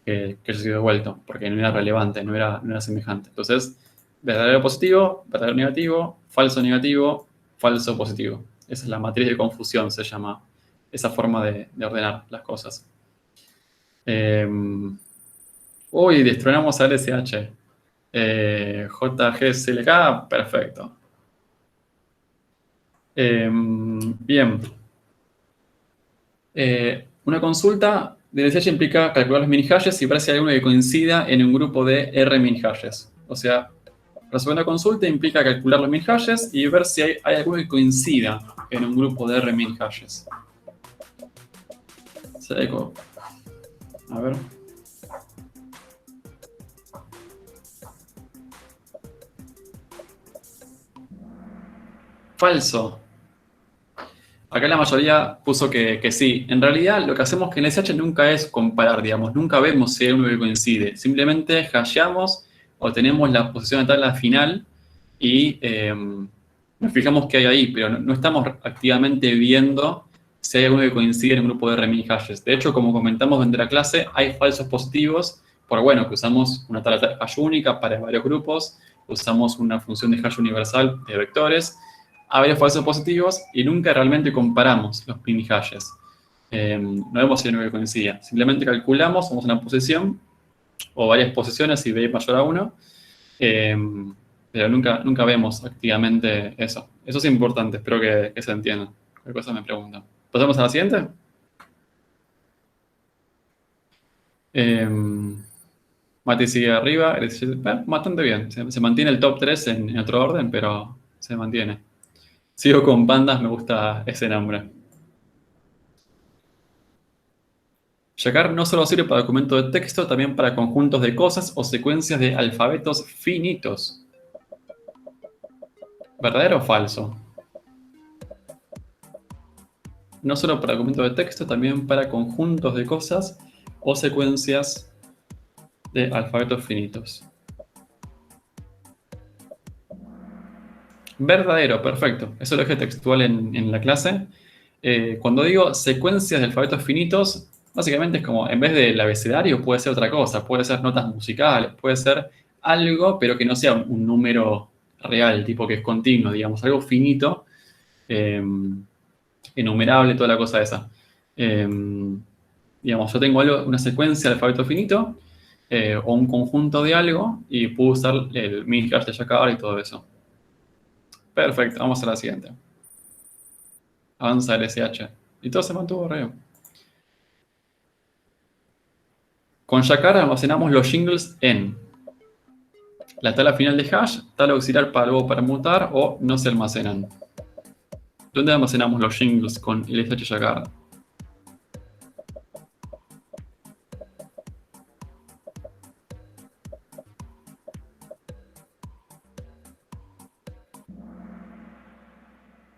que haya sido devuelto, porque no era relevante, no era semejante. Entonces, verdadero positivo, verdadero negativo, falso positivo. Esa es la matriz de confusión, se llama esa forma de ordenar las cosas. Uy, destronamos a LSH. JGSLK, perfecto. Bien. Una consulta de LSH implica calcular los mini-hashes y ver si hay alguno que coincida en un grupo de R mini-hashes. O sea, resolver una consulta implica calcular los mini-hashes y ver si hay alguno que coincida en un grupo de R mini-hashes. A ver. Falso. Acá la mayoría puso que sí. En realidad, lo que hacemos que en LSH nunca es comparar, digamos. Nunca vemos si hay uno que coincide. Simplemente hasheamos o tenemos la posición de tabla final y nos fijamos que hay ahí, pero no estamos activamente viendo si hay alguno que coincide en un grupo de R mini hashes. De hecho, como comentamos durante la clase, hay falsos positivos por, bueno, que usamos una tabla de hash única para varios grupos, usamos una función de hash universal de vectores, hay varios falsos positivos y nunca realmente comparamos los mini hashes. No vemos si hay uno que coincida. Simplemente calculamos, somos una posición o varias posiciones si B es mayor a 1, pero nunca vemos activamente eso. Eso es importante, espero que se entienda. Cualquier cosa me preguntan. ¿Pasamos a la siguiente? Mati sigue arriba, bastante bien. Se mantiene el top 3 en otro orden, pero se mantiene. Sigo con pandas, me gusta ese nombre. Yakar no solo sirve para documentos de texto, también para conjuntos de cosas o secuencias de alfabetos finitos. ¿Verdadero o falso? No solo para documentos de texto, también para conjuntos de cosas o secuencias de alfabetos finitos. Verdadero, perfecto. Eso lo dejé textual en la clase. Cuando digo secuencias de alfabetos finitos, básicamente es como, en vez del abecedario, puede ser otra cosa. Puede ser notas musicales, puede ser algo, pero que no sea un número real, tipo que es continuo, digamos, algo finito, enumerable, toda la cosa esa. Digamos, yo tengo una secuencia de alfabeto finito, o un conjunto de algo, y puedo usar el mini hash de Yakar y todo eso. Perfecto, vamos a la siguiente. Avanza el SH. Y todo se mantuvo re bien. Con Yakar almacenamos los jingles en la tabla final de hash, tabla auxiliar para luego permutar o no se almacenan. ¿Dónde almacenamos los jingles con LSH Yakar?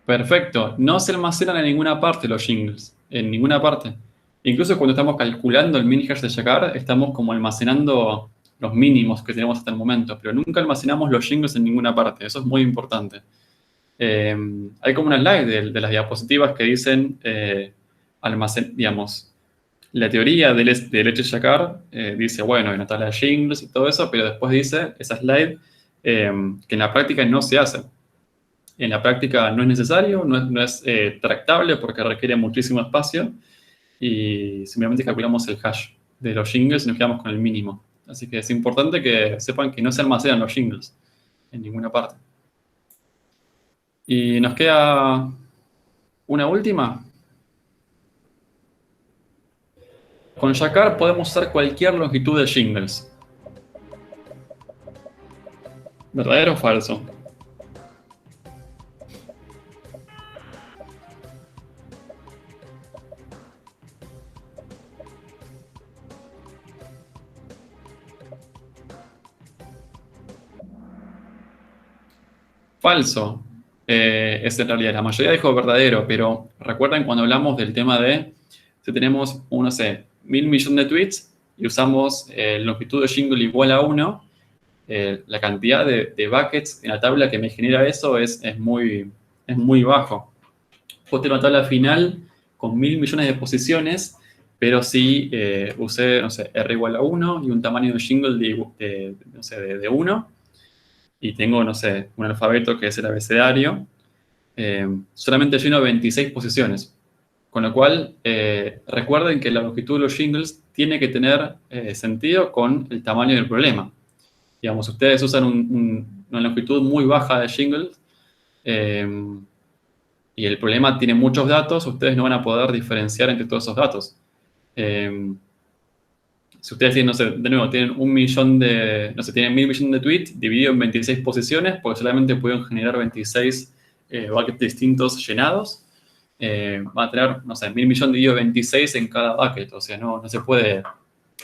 Perfecto. No se almacenan en ninguna parte los jingles. En ninguna parte. Incluso cuando estamos calculando el mini hash de Yakar, estamos como almacenando los mínimos que tenemos hasta el momento, pero nunca almacenamos los jingles en ninguna parte. Eso es muy importante. Hay como una slide de las diapositivas que dicen, digamos, la teoría del LSH Yakar dice, bueno, hay una tabla de jingles y todo eso, pero después dice, esa slide, que en la práctica no se hace. En la práctica no es necesario, no es tractable porque requiere muchísimo espacio y simplemente calculamos el hash de los jingles y nos quedamos con el mínimo. Así que es importante que sepan que no se almacenan los jingles en ninguna parte. Y nos queda una última. Con Yakar podemos usar cualquier longitud de jingles. ¿Verdadero o falso? Falso. Es en realidad, la mayoría dijo verdadero, pero recuerden cuando hablamos del tema de si tenemos, no sé, 1.000 millones de tweets y usamos longitud de jingle igual a 1, la cantidad de buckets en la tabla que me genera eso es muy bajo. Puedo tener una tabla final con 1.000 millones de posiciones, pero si usé, no sé, R igual a 1 y un tamaño de jingle no sé, de 1, y tengo, no sé, un alfabeto que es el abecedario, solamente lleno 26 posiciones. Con lo cual, recuerden que la longitud de los jingles tiene que tener sentido con el tamaño del problema. Digamos, ustedes usan una longitud muy baja de jingles y el problema tiene muchos datos, ustedes no van a poder diferenciar entre todos esos datos. Si ustedes tienen, no sé, de nuevo, tienen 1.000.000 no sé, tienen 1.000 millones de tweets dividido en 26 posiciones, porque solamente pueden generar 26 buckets distintos llenados. Van a tener, no sé, 1.000 millones dividido 26 en cada bucket. O sea, no se puede,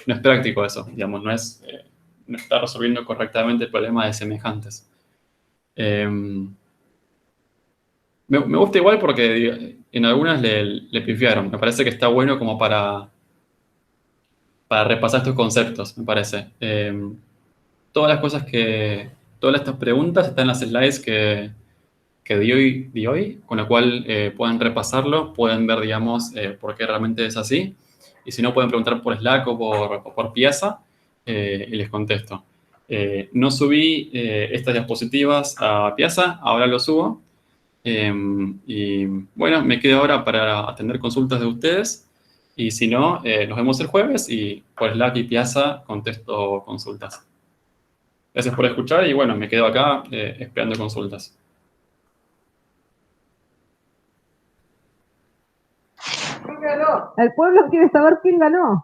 no es práctico eso, digamos, no está resolviendo correctamente el problema de semejantes. Me gusta igual porque en algunas le pifiaron. Me parece que está bueno como para repasar estos conceptos, me parece. Todas estas preguntas están en las slides que di hoy, con lo cual pueden repasarlo, pueden ver, digamos, por qué realmente es así. Y si no, pueden preguntar por Slack o por Piazza y les contesto. No subí estas diapositivas a Piazza, ahora lo subo. Y bueno, me quedo ahora para atender consultas de ustedes. Y si no, nos vemos el jueves y por Slack y Piazza contesto consultas. Gracias por escuchar y bueno, me quedo acá esperando consultas. ¿Quién ganó? El pueblo quiere saber quién ganó.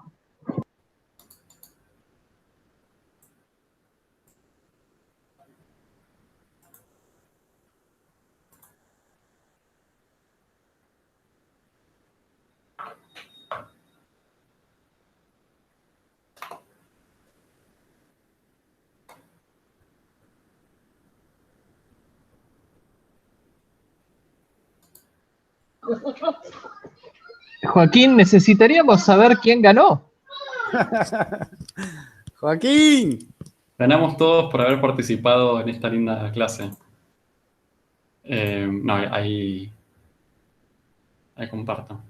Joaquín, necesitaríamos saber quién ganó. ¡Joaquín! Ganamos todos por haber participado en esta linda clase. No, ahí comparto.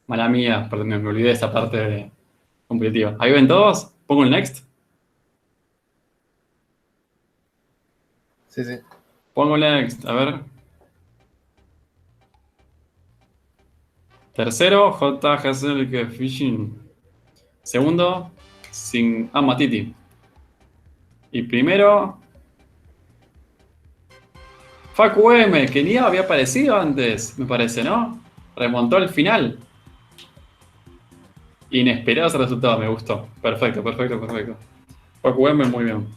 Mala mía, perdón, me olvidé de esa parte competitiva. ¿Ahí ven todos? ¿Pongo el next? Sí, sí. Pongo el next, a ver. Tercero, J. Hazel Fishing. Segundo, Matiti. Y primero, Facu M, que ni había aparecido antes, me parece, ¿no? Remontó al final. Inesperado ese resultado, me gustó. Perfecto. Facu M, muy bien.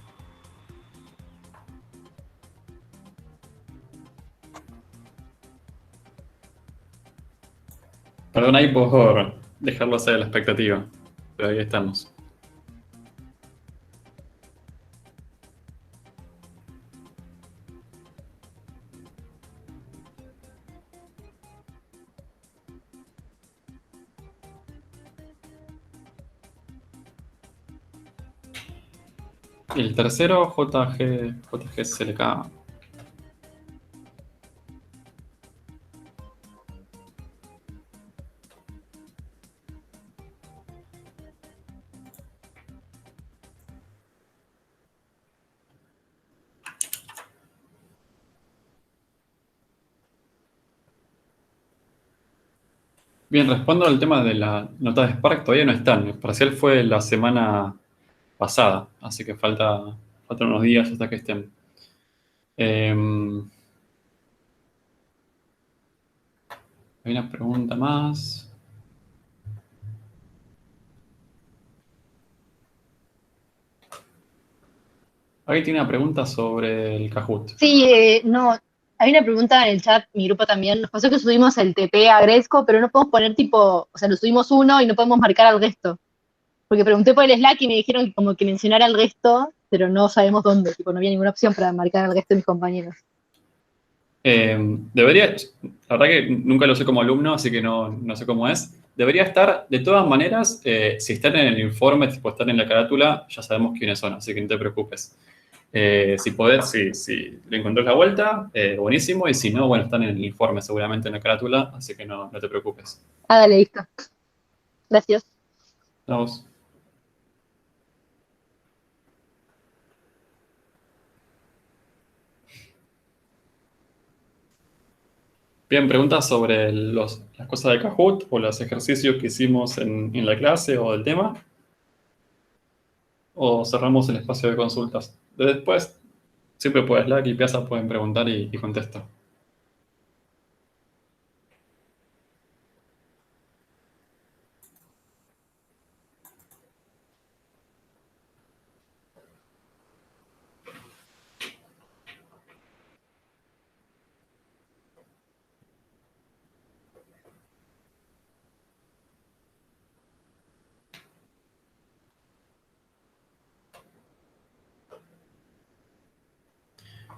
Perdón ahí por dejarlo hacer la expectativa, pero ahí estamos. Y el tercero, JGSLK. Bien, respondo al tema de la nota de Spark, todavía no están. El parcial fue la semana pasada, así que faltan unos días hasta que estén. Hay una pregunta más. Alguien tiene una pregunta sobre el Kahoot. Sí, no, hay una pregunta en el chat, mi grupo también. Nos pasó que subimos el TP a Gresco, pero no podemos poner tipo, o sea, lo subimos uno y no podemos marcar al resto. Porque pregunté por el Slack y me dijeron como que mencionara al resto, pero no sabemos dónde, tipo, no había ninguna opción para marcar al resto de mis compañeros. Debería, la verdad que nunca lo sé como alumno, así que no sé cómo es. Debería estar, de todas maneras, si están en el informe, tipo están en la carátula, ya sabemos quiénes son, así que no te preocupes. Si podés, si le encontrás la vuelta, buenísimo, y si no, bueno, están en el informe seguramente en la carátula, así que no te preocupes. Ah, dale, listo. Gracias. Vamos. Bien, preguntas sobre las cosas de Kahoot o los ejercicios que hicimos en la clase o del tema. O cerramos el espacio de consultas. Después, siempre por Slack y Piazza pueden preguntar y contesto.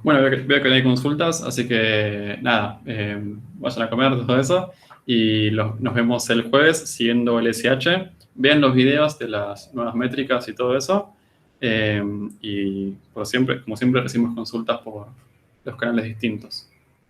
Bueno, veo que no hay consultas, así que nada, vayan a comer todo eso y nos vemos el jueves siguiendo el SH. Vean los videos de las nuevas métricas y todo eso. Y como siempre recibimos consultas por los canales distintos.